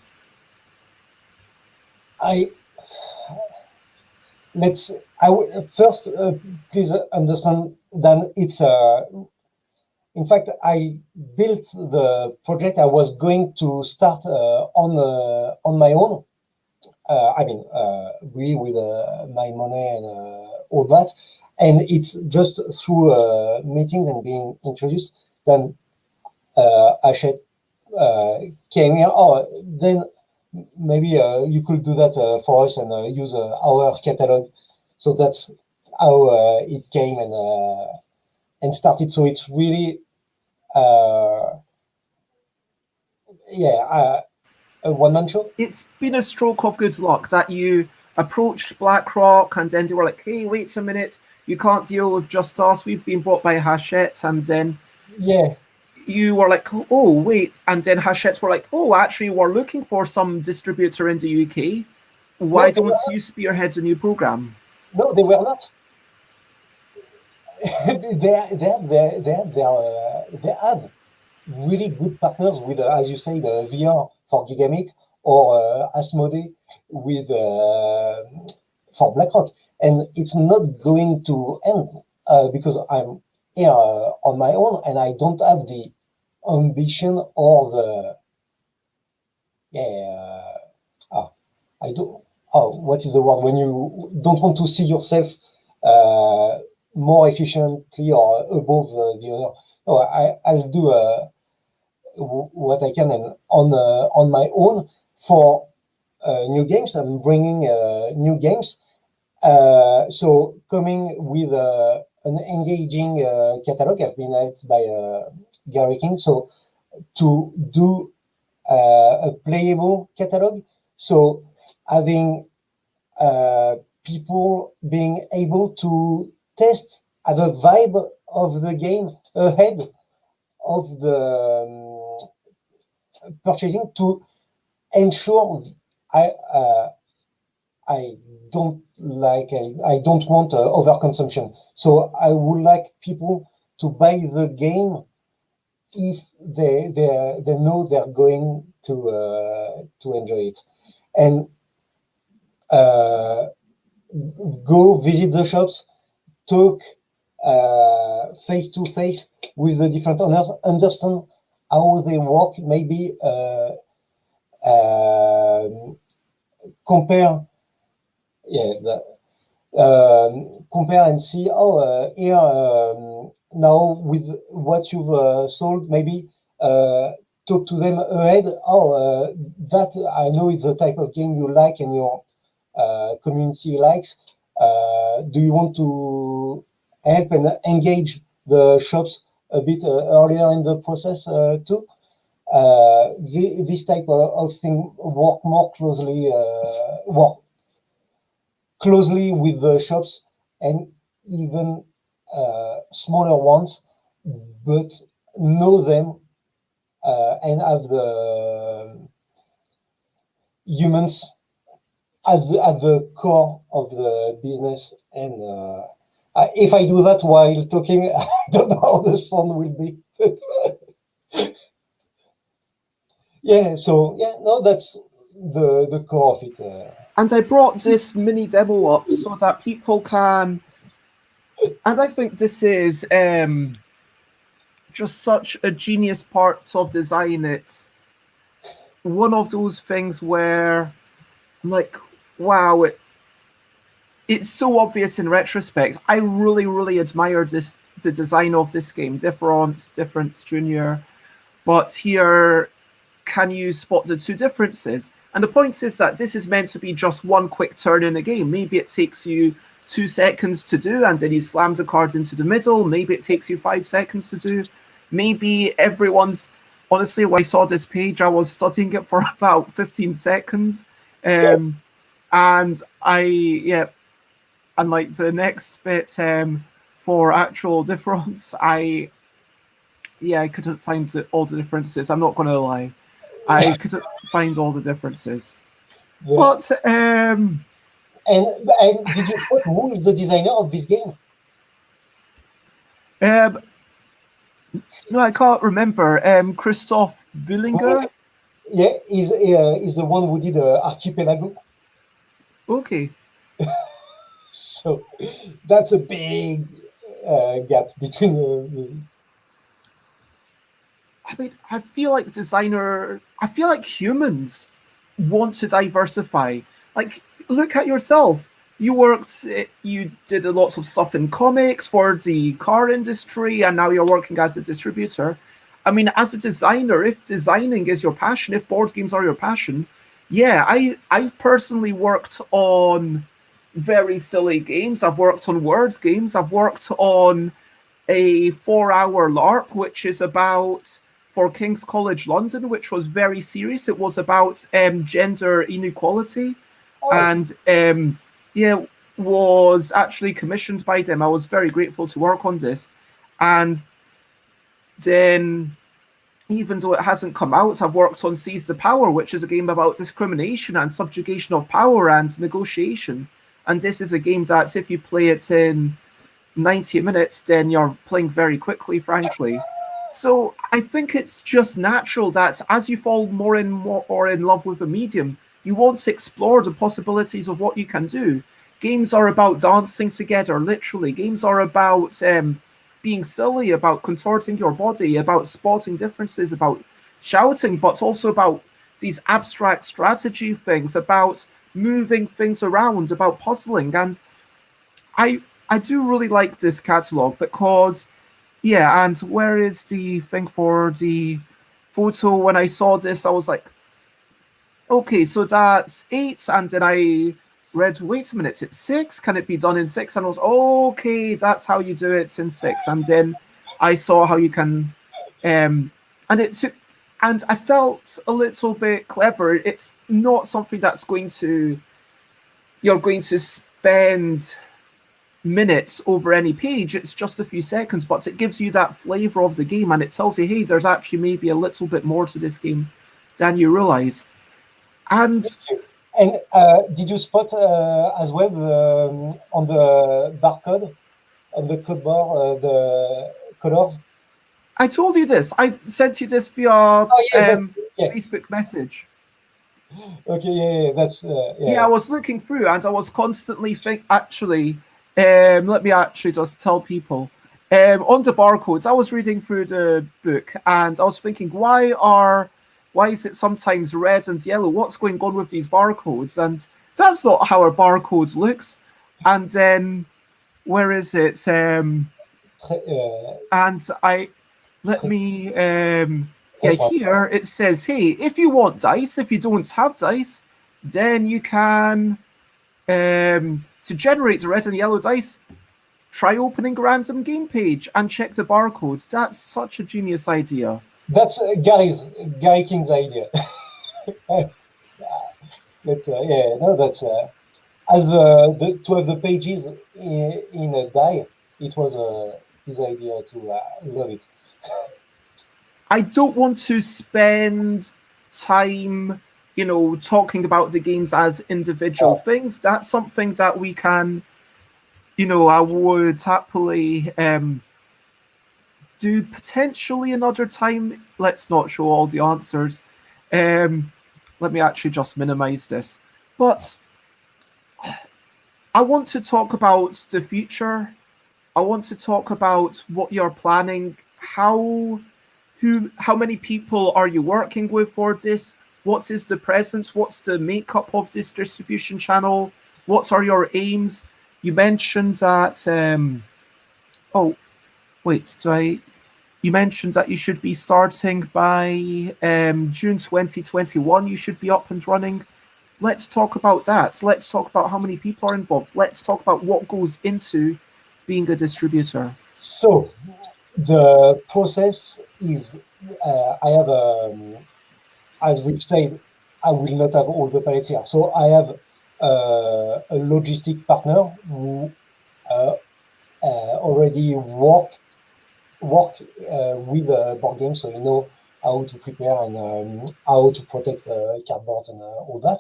First, please understand that it's in fact, I built the project. I was going to start on my own. Really with my money and all that. And it's just through meetings and being introduced, then Hachette came here. Oh, then maybe you could do that for us and use our catalog. So that's how it came and started. So it's really, a one-man show. It's been a stroke of good luck that you approached BlackRock, and then they were like, hey, wait a minute, you can't deal with just us, we've been bought by Hachette. And then you were like, oh, wait. And then Hachette were like, oh, actually, we're looking for some distributor in the UK. Why don't you spearhead a new program? No, they were not. They have really good partners with, as you say, the VR for Gigamic, or Asmodee with for BlackRock, and it's not going to end because I'm here on my own, and I don't have the ambition or the I don't. Oh, what is the word when you don't want to see yourself more efficiently or above the other? No, I'll do what I can, and on my own for new games. I'm bringing new games, so coming with an engaging catalog. I've been helped by Gary King, so to do a playable catalog. So having people being able to test the vibe of the game ahead of the purchasing, to ensure I don't want overconsumption. So I would like people to buy the game if they know they're going to enjoy it, and go visit the shops, talk face to face with the different owners, understand how they work, maybe compare and see, here now with what you've sold, maybe talk to them ahead. That I know it's the type of game you like and your community likes. Do you want to help and engage the shops a bit earlier in the process too? This type of thing, work closely with the shops, and even smaller ones, but know them and have the humans at the core of the business. And if I do that while talking, I don't know how the sound will be. Yeah. So yeah, no, that's the core of it. And I brought this mini demo up so that people can, and I think this is just such a genius part of design. It's one of those things where, like, wow, it's so obvious in retrospect. I really, really admire the design of this game. Difference Junior. But here, can you spot the two differences? And the point is that this is meant to be just one quick turn in a game. Maybe it takes you 2 seconds to do, and then you slam the card into the middle. Maybe it takes you 5 seconds to do. Maybe everyone's... Honestly, when I saw this page, I was studying it for about 15 seconds. And and like the next bit for actual difference, I couldn't find all the differences. I'm not going to lie. I couldn't find all the differences. Yeah. But and did you put who is the designer of this game? no, I can't remember. Christoph Bullinger. Yeah, is the one who did Archipelago. Okay. So that's a big gap between. I mean, I feel like humans want to diversify. Like, look at yourself. You did a lot of stuff in comics for the car industry, and now you're working as a distributor. I mean, as a designer, if designing is your passion, if board games are your passion, yeah, I've personally worked on very silly games. I've worked on word games. I've worked on a 4-hour LARP, which is about for King's College London, which was very serious. It was about gender inequality, and was actually commissioned by them. I was very grateful to work on this, and then even though it hasn't come out, I've worked on Seize the Power, which is a game about discrimination and subjugation of power and negotiation. And this is a game that if you play it in 90 minutes, then you're playing very quickly, frankly. So I think it's just natural that as you fall more and more in love with a medium, you want to explore the possibilities of what you can do. Games are about dancing together, literally. Games are about being silly, about contorting your body, about spotting differences, about shouting, but also about these abstract strategy things, about moving things around, about puzzling. And I do really like this catalog because, yeah, and where is the thing for the photo? When I saw this, I was like, okay, so that's 8, and then I read, wait a minute, it's 6? Can it be done in 6? And I was, okay, that's how you do it in 6. And then I saw how you can, and it took, and I felt a little bit clever. It's not something that's you're going to spend minutes over any page. It's just a few seconds, but it gives you that flavor of the game, and it tells you, hey, there's actually maybe a little bit more to this game than you realize. And did you spot as well on the barcode, on the code bar, the colors? I told you this. I sent you this via Facebook message. Okay, that's I was looking through, and I was constantly let me actually just tell people on the barcodes. I was reading through the book, and I was thinking, why is it sometimes red and yellow? What's going on with these barcodes? And that's not how a barcode looks. And then where is it? And here it says, hey, if you want dice, if you don't have dice, then you can, to generate the red and yellow dice, try opening a random game page and check the barcodes. That's such a genius idea. That's Gary King's idea. But that's as the to have the pages in a die. It was his idea to love it. I don't want to spend time, talking about the games as individual things. That's something that we can, I would happily do potentially another time. Let's not show all the answers. Let me actually just minimize this. But I want to talk about the future. I want to talk about what you're planning. How many people are you working with for this? What is the presence? What's the makeup of this distribution channel? What are your aims? You mentioned that. Oh, wait. You mentioned that you should be starting by June 2021. You should be up and running. Let's talk about that. Let's talk about how many people are involved. Let's talk about what goes into being a distributor. So the process is, I have, as we've said, I will not have all the pallets here. So I have a logistic partner who already work with board games, so you know how to prepare and how to protect cardboard and all that.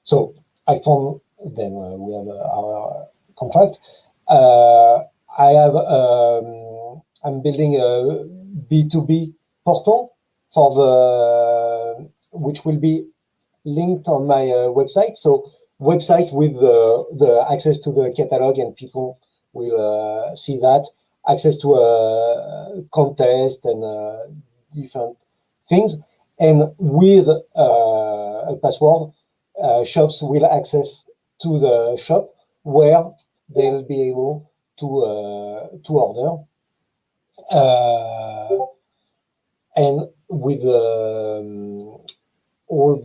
So I found them. We have our contract. I have. I'm building a B2B portal for the which will be linked on my website. So website with the access to the catalog, and people will see that, access to a contest and different things, and with a password, shops will access to the shop where they'll be able to order, and with all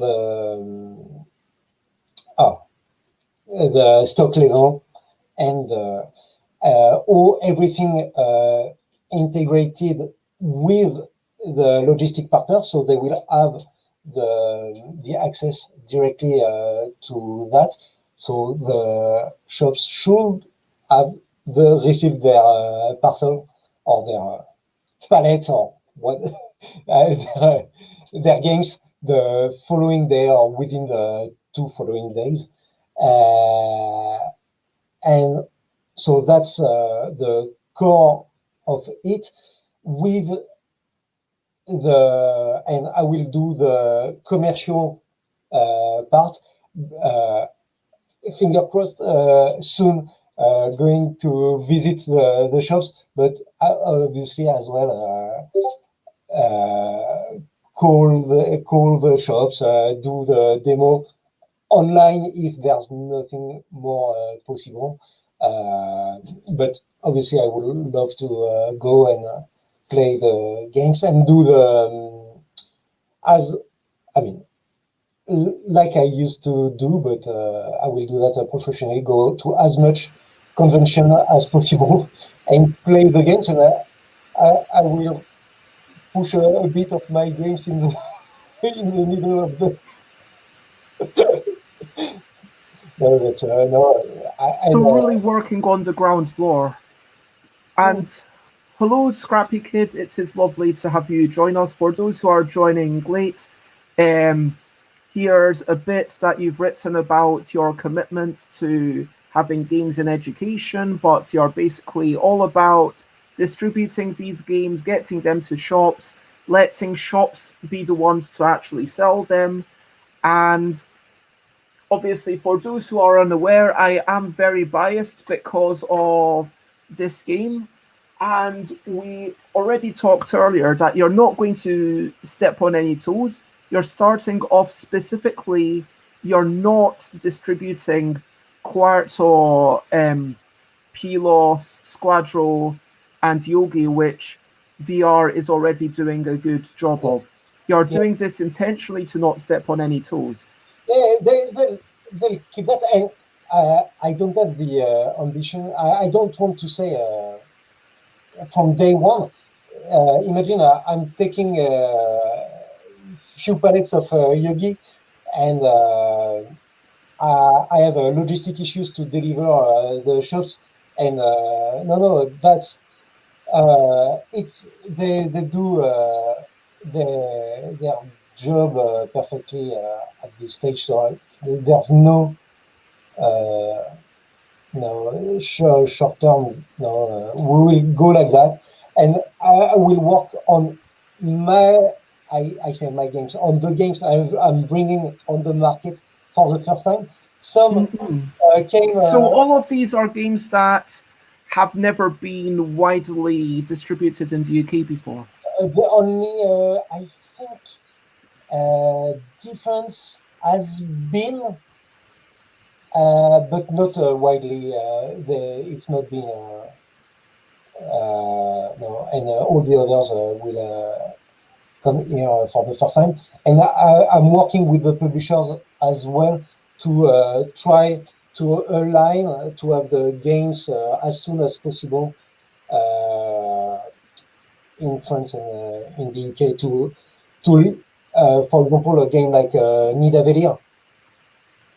the stock level and everything integrated with the logistic partner, so they will have the access directly to that. So the shops should have received their parcel or their pallets or what their games the following day or within the 2 following days. And so that's the core of it. With and I will do the commercial part. Finger crossed, soon going to visit the shops, but obviously as well call the shops, do the demo online if there's nothing more possible. But obviously I would love to go and play the games and do the like I used to do, but I will do that professionally, go to as much convention as possible and play the games, and I will push a bit of my games in the in the middle of the no, that's no. So really working on the ground floor. And hello, Scrappy Kid. It is lovely to have you join us. For those who are joining late, here's a bit that you've written about your commitment to having games in education, but you're basically all about distributing these games, getting them to shops, letting shops be the ones to actually sell them. And obviously, for those who are unaware, I am very biased because of this game. And we already talked earlier that you're not going to step on any toes. You're starting off specifically, you're not distributing Quarto, Pilos, Squadro, and Yogi, which VR is already doing a good job of. You're doing this intentionally to not step on any toes. They'll keep that, and I don't have the ambition. I don't want to say from day one. Imagine I'm taking a few pallets of Yogi, and I have logistic issues to deliver the shops, and no, that's it's they do their job perfectly at this stage. So there's no short term. No, we will go like that, and I will work on my I say my games, on the games I'm bringing on the market for the first time. Some came. So all of these are games that have never been widely distributed in the UK before. The only I think difference has been, but not widely. It's not been. No, and all the others will come here for the first time. And I'm working with the publishers as well to try to align to have the games as soon as possible in France and in the UK to for example, a game like Nidavellir.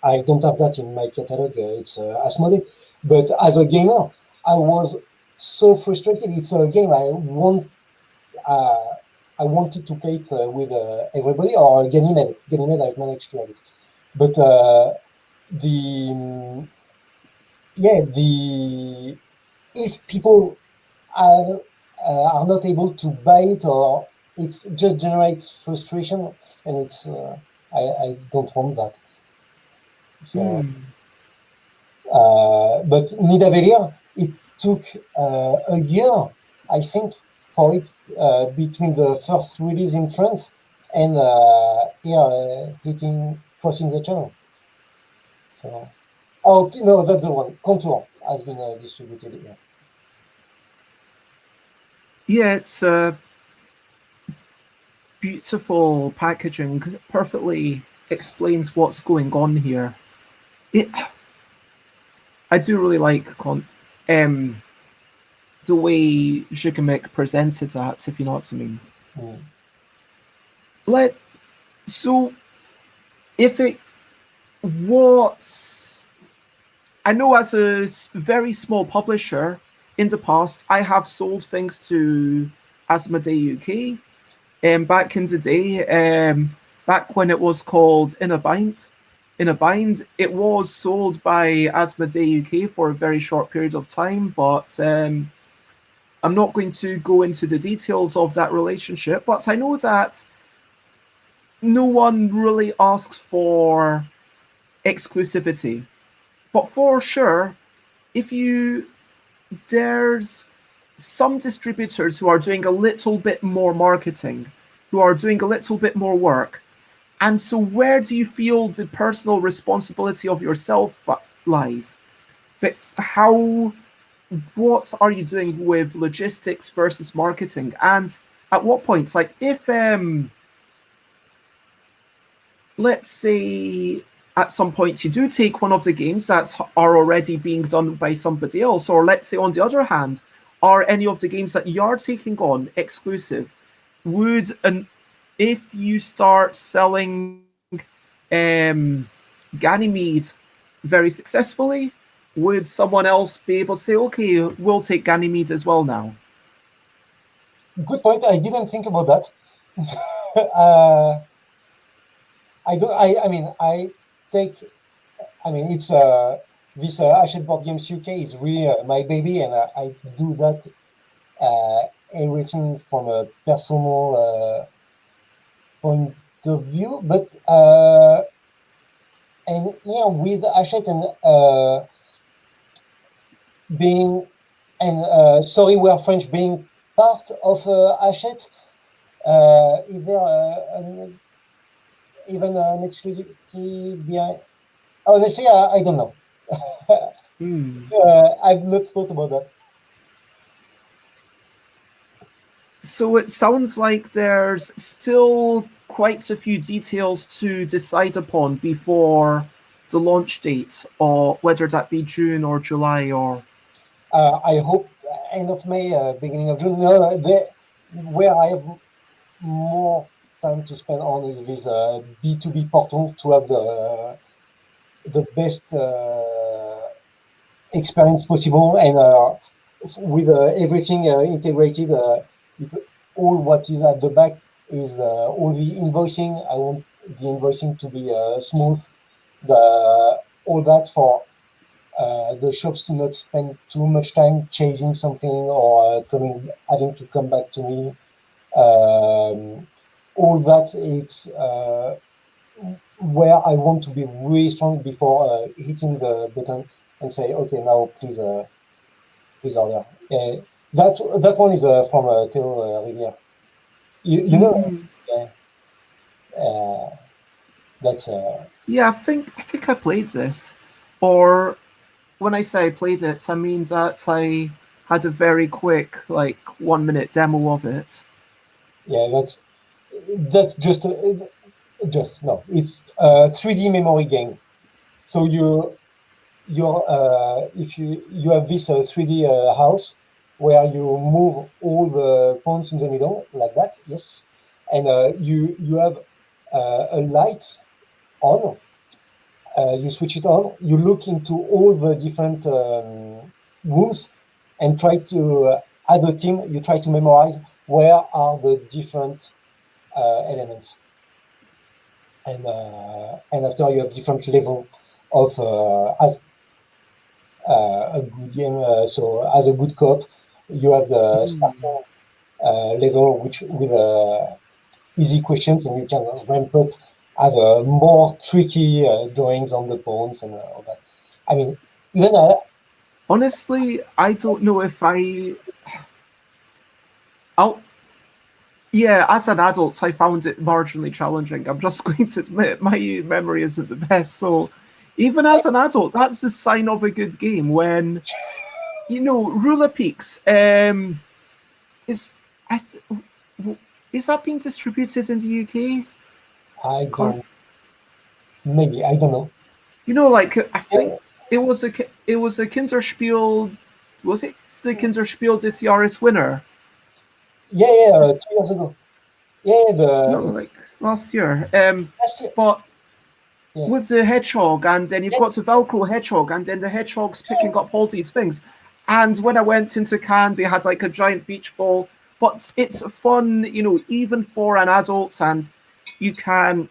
I don't have that in my catalog. It's Asmodee. But as a gamer, I was so frustrated. It's a game I wanted to play it with everybody, or Ganymede. Ganymede, I've managed to have it. But if people are not able to buy it, or it just generates frustration, and it's I don't want that. So, but Nidavellir, it took a year, I think, for it between the first release in France and crossing the channel. So, oh no, that's the one. Contour has been distributed here. Yeah, it's beautiful packaging. Perfectly explains what's going on here. I do really like the way Gigamic presented that, if you know what I mean. So if it was, I know as a very small publisher in the past, I have sold things to Asmodee UK, back in the day, back when it was called In a Bind. In a Bind, it was sold by Asmodee UK for a very short period of time, but I'm not going to go into the details of that relationship, but I know that no one really asks for exclusivity. But for sure, there's some distributors who are doing a little bit more marketing, who are doing a little bit more work. And so where do you feel the personal responsibility of yourself lies? But what are you doing with logistics versus marketing? And at what points, like if, let's say at some point you do take one of the games that are already being done by somebody else, or let's say on the other hand, are any of the games that you are taking on exclusive? If you start selling Ganymede very successfully, would someone else be able to say, okay, we'll take Ganymede as well now? Good point. I didn't think about that. It's this Hachette Board Games UK is really my baby, and I do that everything from a personal point of view. But and yeah, with Hachette and sorry, we are French, being part of Hachette, is there even an exclusivity behind? Honestly, I don't know. I've not thought about that. So it sounds like there's still quite a few details to decide upon before the launch date, or whether that be June or July, or I hope end of May, beginning of June. No, where I have more time to spend on is this B2B portal to have the best experience possible, and with everything integrated. All what is at the back is all the invoicing. I want the invoicing to be smooth. All that for the shops to not spend too much time chasing something or having to come back to me. all that, it's where I want to be really strong before hitting the button and say, okay, now please order. That one is from Theo Rivière. You know, that's Yeah, I think I played this, or when I say I played it, I mean that I had a very quick, like 1 minute demo of it. yeah, that's just no, it's a 3D memory game. So if you have this 3D house where you move all the pawns in the middle like that, yes, and you have a light on. You switch it on. You look into all the different rooms and try to, as a team, you try to memorize where are the different elements. And after you have different level of as a good game. So as a good cop, you have the starting level which with easy questions, and you can ramp up, have more tricky drawings on the pawns and all that. I mean, even Honestly, I don't know if I'll. Yeah, as an adult, I found it marginally challenging. I'm just going to admit my memory isn't the best. So, even as an adult, that's the sign of a good game. When Ruler Peaks is I, is that being distributed in the UK? I don't. Maybe I don't know. Like I think it was a Kinderspiel. Was it the Kinderspiel des Jahres winner? Yeah, 2 years ago. Yeah, No, like last year. But with the hedgehog, and then you've got the Velcro hedgehog, and then the hedgehog's picking up all these things. And when I went into Cannes, they had like a giant beach ball. But it's fun, even for an adult, and you can.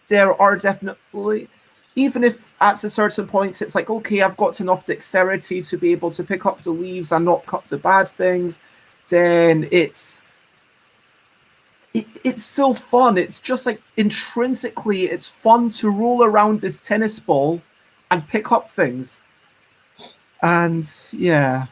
There are definitely, even if at a certain point it's like, okay, I've got enough dexterity to be able to pick up the leaves and not cut the bad things, then it's still fun. It's just like intrinsically, it's fun to roll around this tennis ball and pick up things. And yeah.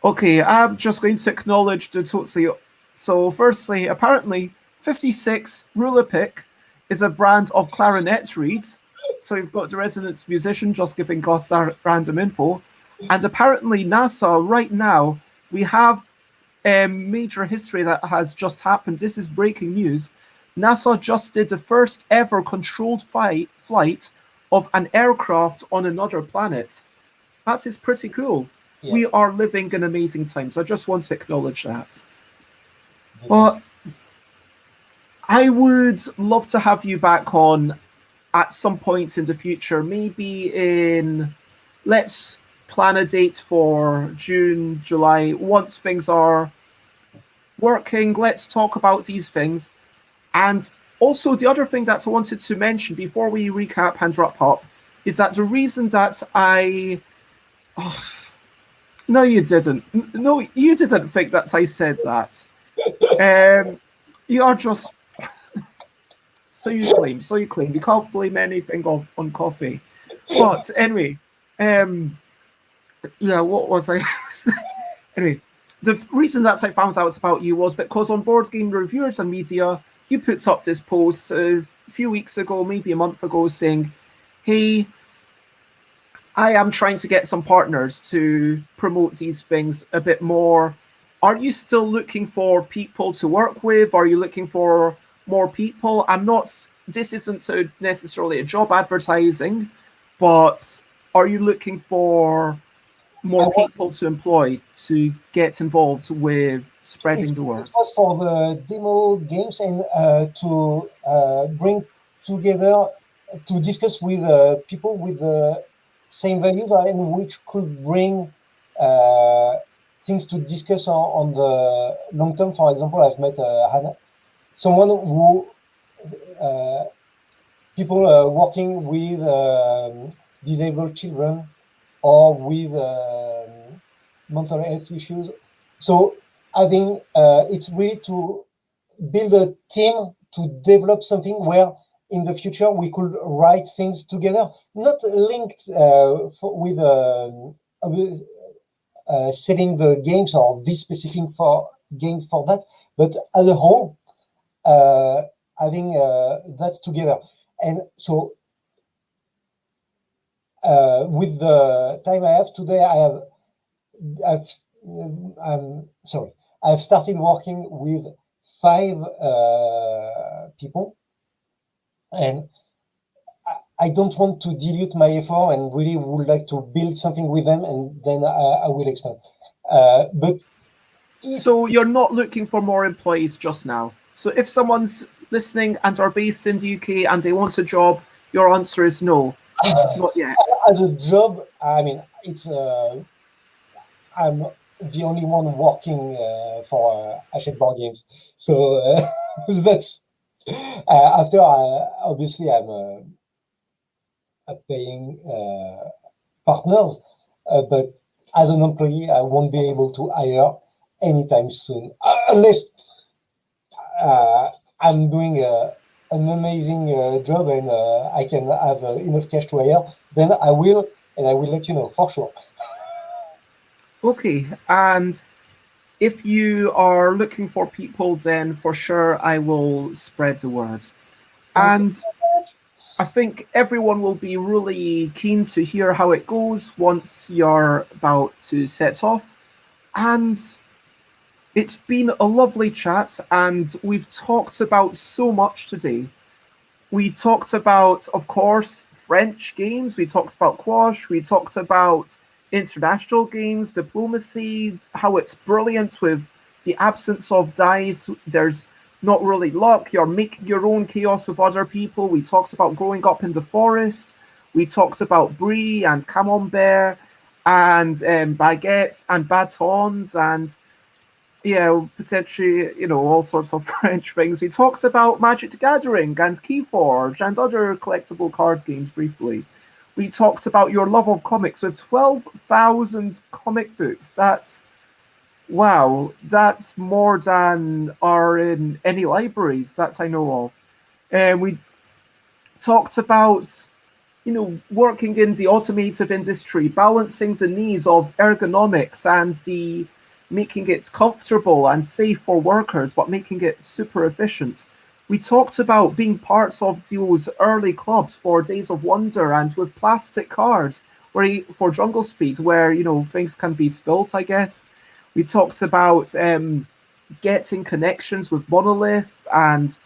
Okay, I'm just going to acknowledge the totally. So, firstly, apparently, 56 Ruler Pick is a brand of clarinet reeds. So, you've got the resident musician just giving us random info. And apparently, NASA, right now, we have major history that has just happened. This is breaking news. NASA just did the first ever controlled flight of an aircraft on another planet. That is pretty cool. Yeah. We are living in amazing times. I just want to acknowledge that. Yeah. But I would love to have you back on at some point in the future. Maybe let's plan a date for June, July. Once things are working, let's talk about these things. And also the other thing that I wanted to mention before we recap and wrap up is that the reason that no, you didn't. No, you didn't think that I said that. You are just so you claim. You can't blame anything on coffee. But anyway, yeah, what was I saying? Anyway, the reason that I found out about you was because on Board Game Reviewers and Media, you put up this post a few weeks ago, maybe a month ago, saying, hey, I am trying to get some partners to promote these things a bit more. Are you still looking for people to work with? Are you looking for more people? This isn't necessarily a job advertising, but are you looking for more people to employ to get involved with spreading the word? It was for the demo games and to bring together, to discuss with people with the same values and which could bring things to discuss on the long term. For example, I've met Hannah, someone who people working with disabled children or with mental health issues. So having it's really to build a team to develop something where in the future we could write things together, not linked with selling the games or this specific game for that, but as a whole, having that together. And so with the time I have today, I've started working with 5 people, and I don't want to dilute my effort and really would like to build something with them, and then I will expand. But so you're not looking for more employees just now. So if someone's listening and are based in the UK and they want a job, your answer is no, not yet. As a job, I mean, it's I'm the only one working for Hachette board games, so that's after. Obviously, I'm paying partners, but as an employee, I won't be able to hire anytime soon, unless I'm doing an amazing job and I can have enough cash to hire. Then I will, and I will let you know for sure. Okay, and if you are looking for people, then for sure I will spread the word. And I think everyone will be really keen to hear how it goes once you're about to set off. And it's been a lovely chat, and we've talked about so much today. We talked about, of course, French games, we talked about Quash, we talked about international games, diplomacy, how it's brilliant with the absence of dice. There's not really luck. You're making your own chaos with other people. We talked about growing up in the forest. We talked about brie and camembert and baguettes and batons and potentially, all sorts of French things. We talked about Magic the Gathering and Keyforge and other collectible cards games briefly. We talked about your love of comics with 12,000 comic books. That's more than are in any libraries that I know of. And we talked about, working in the automotive industry, balancing the needs of ergonomics and the making it comfortable and safe for workers, but making it super efficient. We talked about being parts of those early clubs for Days of Wonder and with plastic cards for Jungle Speed, where things can be spilled, I guess. We talked about getting connections with Monolith and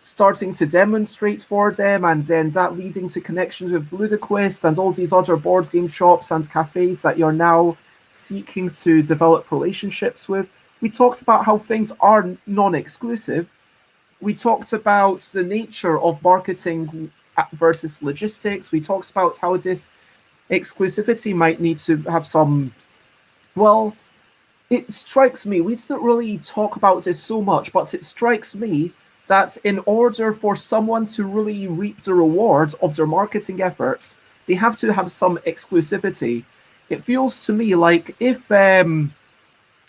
starting to demonstrate for them, and then that leading to connections with Ludicrous and all these other board game shops and cafes that you're now seeking to develop relationships with. We talked about how things are non-exclusive. We talked about the nature of marketing versus logistics. We talked about how this exclusivity might need to have some, it strikes me, we didn't really talk about this so much, but it strikes me that in order for someone to really reap the reward of their marketing efforts, they have to have some exclusivity. It feels to me like if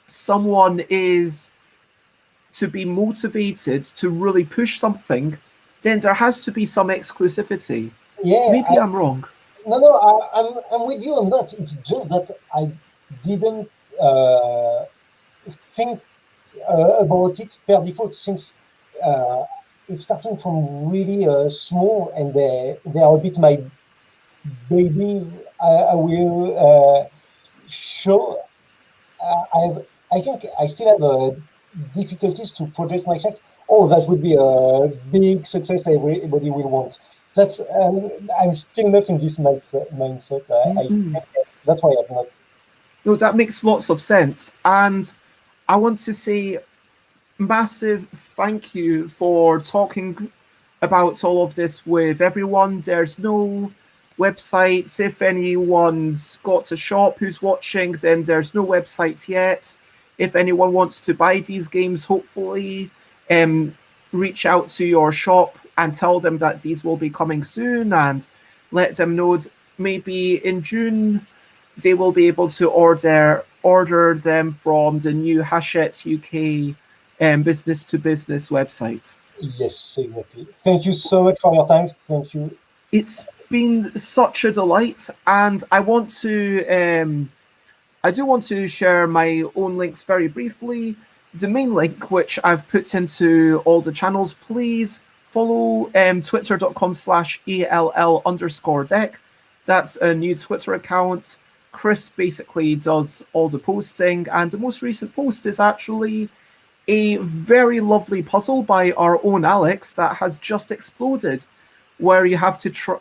someone is to be motivated to really push something, then there has to be some exclusivity. Yeah, maybe I'm wrong. No, I'm with you on that. It's just that I didn't think about it per default, since it's starting from really small, and they are a bit my babies. I will show. I think I still have difficulties to project myself. Oh, that would be a big success everybody will want. That's I'm still not in this mindset. That's why I'm not. No, that makes lots of sense. And I want to say massive thank you for talking about all of this with everyone. There's no websites. If anyone's got a shop who's watching, then there's no websites yet. If anyone wants to buy these games, hopefully reach out to your shop and tell them that these will be coming soon, and let them know maybe in June they will be able to order order them from the new Hachette UK business to business website. Yes, exactly. Thank you so much for your time. Thank you. It's been such a delight, and I do want to share my own links very briefly. The main link, which I've put into all the channels, please follow twitter.com/ALL_deck. That's a new Twitter account. Chris basically does all the posting, and the most recent post is actually a very lovely puzzle by our own Alex that has just exploded, where you have to try.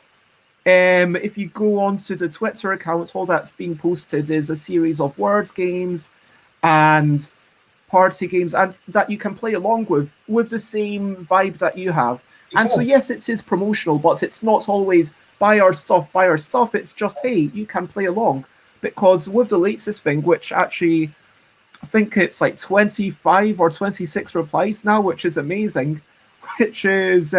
If you go onto the Twitter account, all that's being posted is a series of word games and party games, and that you can play along with the same vibe that you have. And so, yes, it is promotional, but it's not always buy our stuff, buy our stuff. It's just, hey, you can play along. Because with the latest thing, which actually, I think it's like 25 or 26 replies now, which is amazing, which is...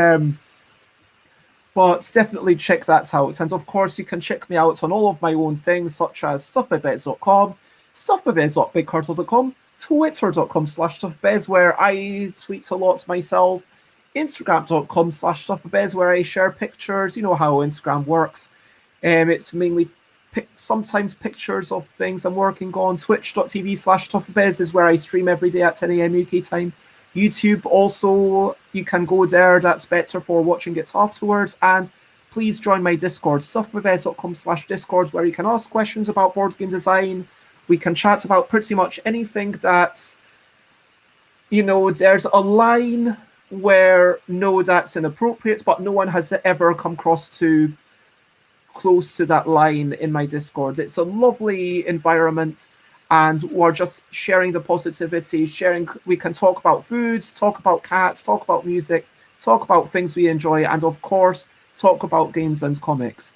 but definitely check that out. And of course, you can check me out on all of my own things, such as stuffbybez.com, stuffbybez.bigcartel.com, twitter.com/stuffbez, where I tweet a lot myself, instagram.com/stuffbybez, where I share pictures. You know how Instagram works. It's mainly sometimes pictures of things I'm working on. Twitch.tv/stuffbez is where I stream every day at 10 a.m. UK time. YouTube also, you can go there. That's better for watching it afterwards. And please join my Discord, stuffbybez.com/discord, where you can ask questions about board game design. We can chat about pretty much anything that's, there's a line where, no, that's inappropriate, but no one has ever come close to that line in my Discord. It's a lovely environment. And we're just sharing the positivity, we can talk about foods, talk about cats, talk about music, talk about things we enjoy, and of course, talk about games and comics.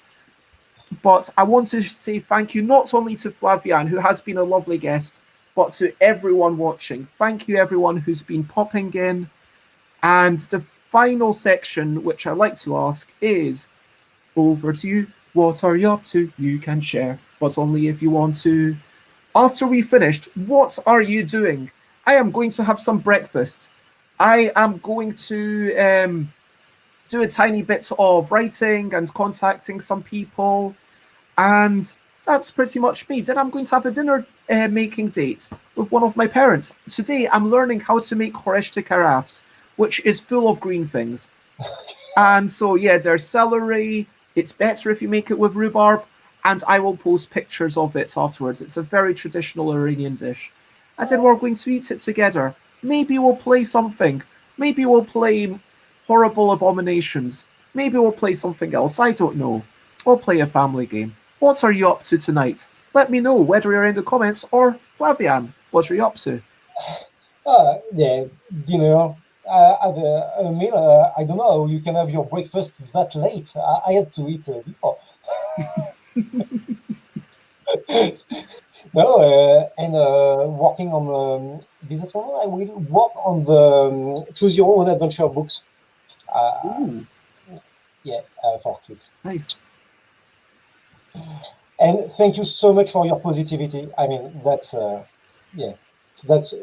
But I want to say thank you not only to Flavien, who has been a lovely guest, but to everyone watching. Thank you, everyone who's been popping in. And the final section, which I like to ask, is over to you. What are you up to? You can share, but only if you want to. After we finished, what are you doing? I am going to have some breakfast. I am going to do a tiny bit of writing and contacting some people. And that's pretty much me. Then I'm going to have a dinner making date with one of my parents. Today, I'm learning how to make Hachette carafes, which is full of green things. And so, yeah, there's celery. It's better if you make it with rhubarb. And I will post pictures of it afterwards. It's a very traditional Iranian dish. And then we're going to eat it together. Maybe we'll play something. Maybe we'll play Horrible Abominations. Maybe we'll play something else. I don't know. We'll play a family game. What are you up to tonight? Let me know, whether you're in the comments or Flavien. What are you up to? Yeah, dinner. Have a meal. I don't know how you can have your breakfast that late. I had to eat before. No, and working on this afternoon, I will work on the Choose Your Own Adventure books. Yeah, for kids. Nice. And thank you so much for your positivity. I mean, that's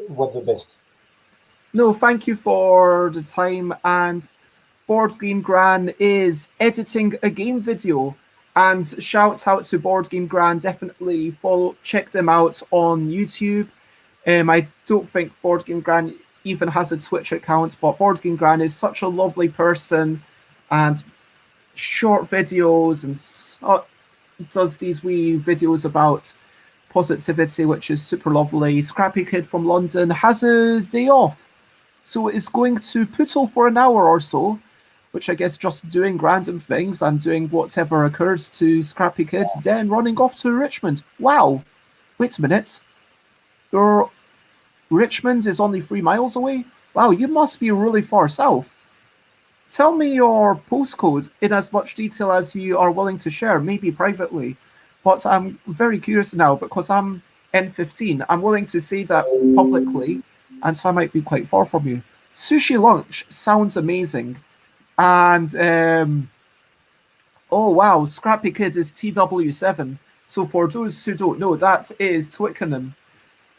what the best. No, thank you for the time. And Board Game Gran is editing a game video. And shouts out to Board Game Gran. Definitely check them out on YouTube. I don't think Board Game Gran even has a Twitch account, but Board Game Gran is such a lovely person, and short videos, and does these wee videos about positivity, which is super lovely. Scrappy Kid from London has a day off, so is going to Pootle for an hour or so, which I guess just doing random things and doing whatever occurs to Scrappy Kid, then running off to Richmond. Wow, wait a minute. Richmond is only 3 miles away? Wow, you must be really far south. Tell me your postcode in as much detail as you are willing to share, maybe privately. But I'm very curious now because I'm N15. I'm willing to say that publicly, and so I might be quite far from you. Sushi lunch sounds amazing. And oh wow, Scrappy Kid is TW7. So for those who don't know, that is Twickenham.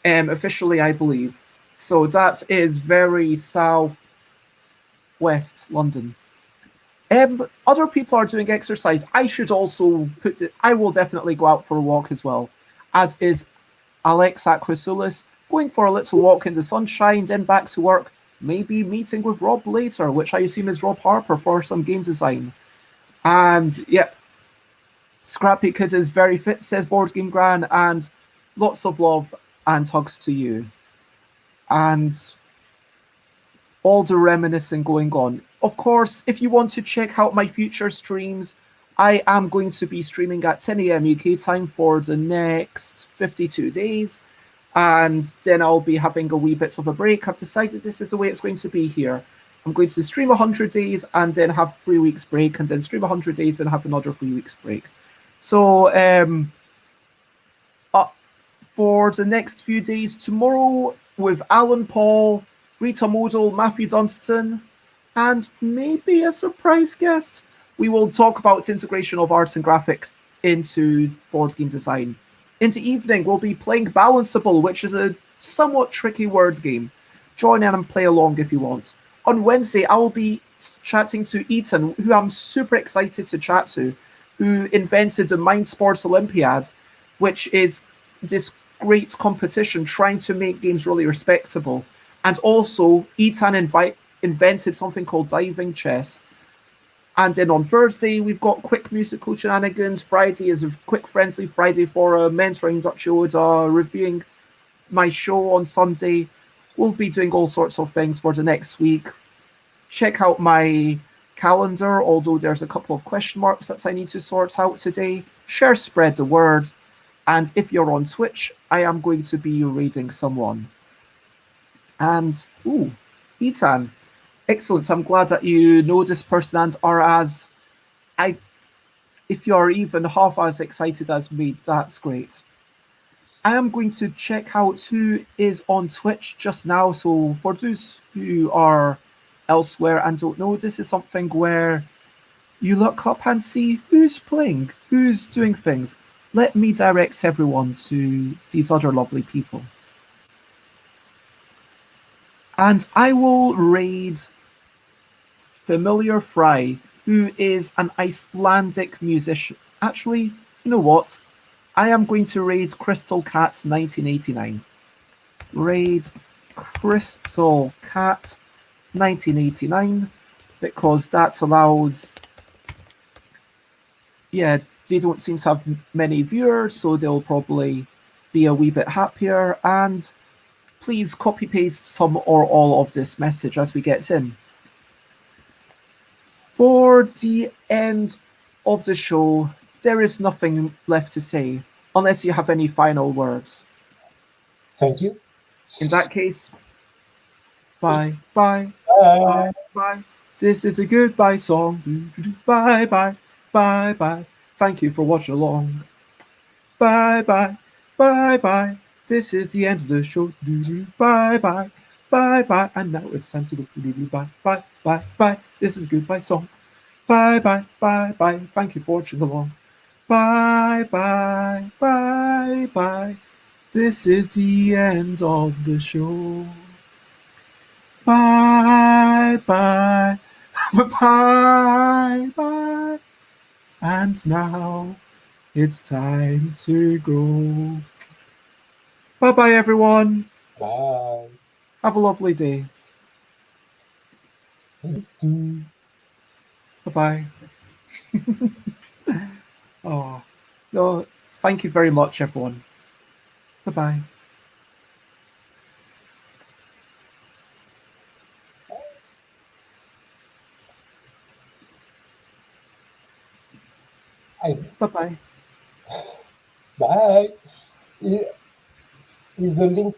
officially, I believe. So that is very south west London. Other people are doing exercise. I should also put it, I will definitely go out for a walk as well, as is Alex Akrisulis, going for a little walk in the sunshine, then back to work, maybe meeting with Rob later, which I assume is Rob Harper, for some game design. And yep, Scrappy Kid is very fit, says Board Game Gran, and lots of love and hugs to you. And all the reminiscing going on. Of course, if you want to check out my future streams, I am going to be streaming at 10 a.m. UK time for the next 52 days. And then I'll be having a wee bit of a break. I've decided this is the way it's going to be here. I'm going to stream 100 days and then have 3 weeks break, and then stream 100 days and have another 3 weeks break. So for the next few days, tomorrow with Alan Paul, Rita Modal, Matthew Dunstan, and maybe a surprise guest, we will talk about integration of arts and graphics into board game design. In the evening, we'll be playing Balanceable, which is a somewhat tricky word game. Join in and play along if you want. On Wednesday, I will be chatting to Ethan, who I'm super excited to chat to, who invented the Mind Sports Olympiad, which is this great competition trying to make games really respectable. And also, Ethan invented something called diving chess. And then on Thursday, we've got quick musical shenanigans. Friday is a quick friendly Friday for mentoring Dutch Yoda, reviewing my show on Sunday. We'll be doing all sorts of things for the next week. Check out my calendar, although there's a couple of question marks that I need to sort out today. Share, spread the word. And if you're on Twitch, I am going to be raiding someone. And, ooh, Ethan, excellent. I'm glad that you know this person and are as, if you're even half as excited as me, that's great. I am going to check out who is on Twitch just now. So for those who are elsewhere and don't know, this is something where you look up and see who's playing, who's doing things. Let me direct everyone to these other lovely people. And I will raid Familiar Fry, who is an Icelandic musician. Actually, you know what? I am going to raid Crystal Cat 1989. Raid Crystal Cat 1989, because that allows, yeah, they don't seem to have many viewers, so they'll probably be a wee bit happier. And please copy paste some or all of this message as we get in. For the end of the show, there is nothing left to say, unless you have any final words. Thank you. In that case, bye, bye, Bye. bye. This is a goodbye song. Bye, bye, bye, bye. Thank you for watching along. Bye, bye, bye, bye. This is the end of the show. Bye, bye, bye, bye. And now it's time to go. Bye, bye, bye, bye. This is a goodbye song. Bye, bye, bye, bye. Thank you for watching along. Bye, bye, bye, bye. This is the end of the show. Bye, bye, bye, bye. And now it's time to go. Bye-bye, everyone. Bye. Have a lovely day. Bye-bye. Oh, no, thank you very much, everyone. Bye-bye. Bye. Bye-bye. Bye. Is the link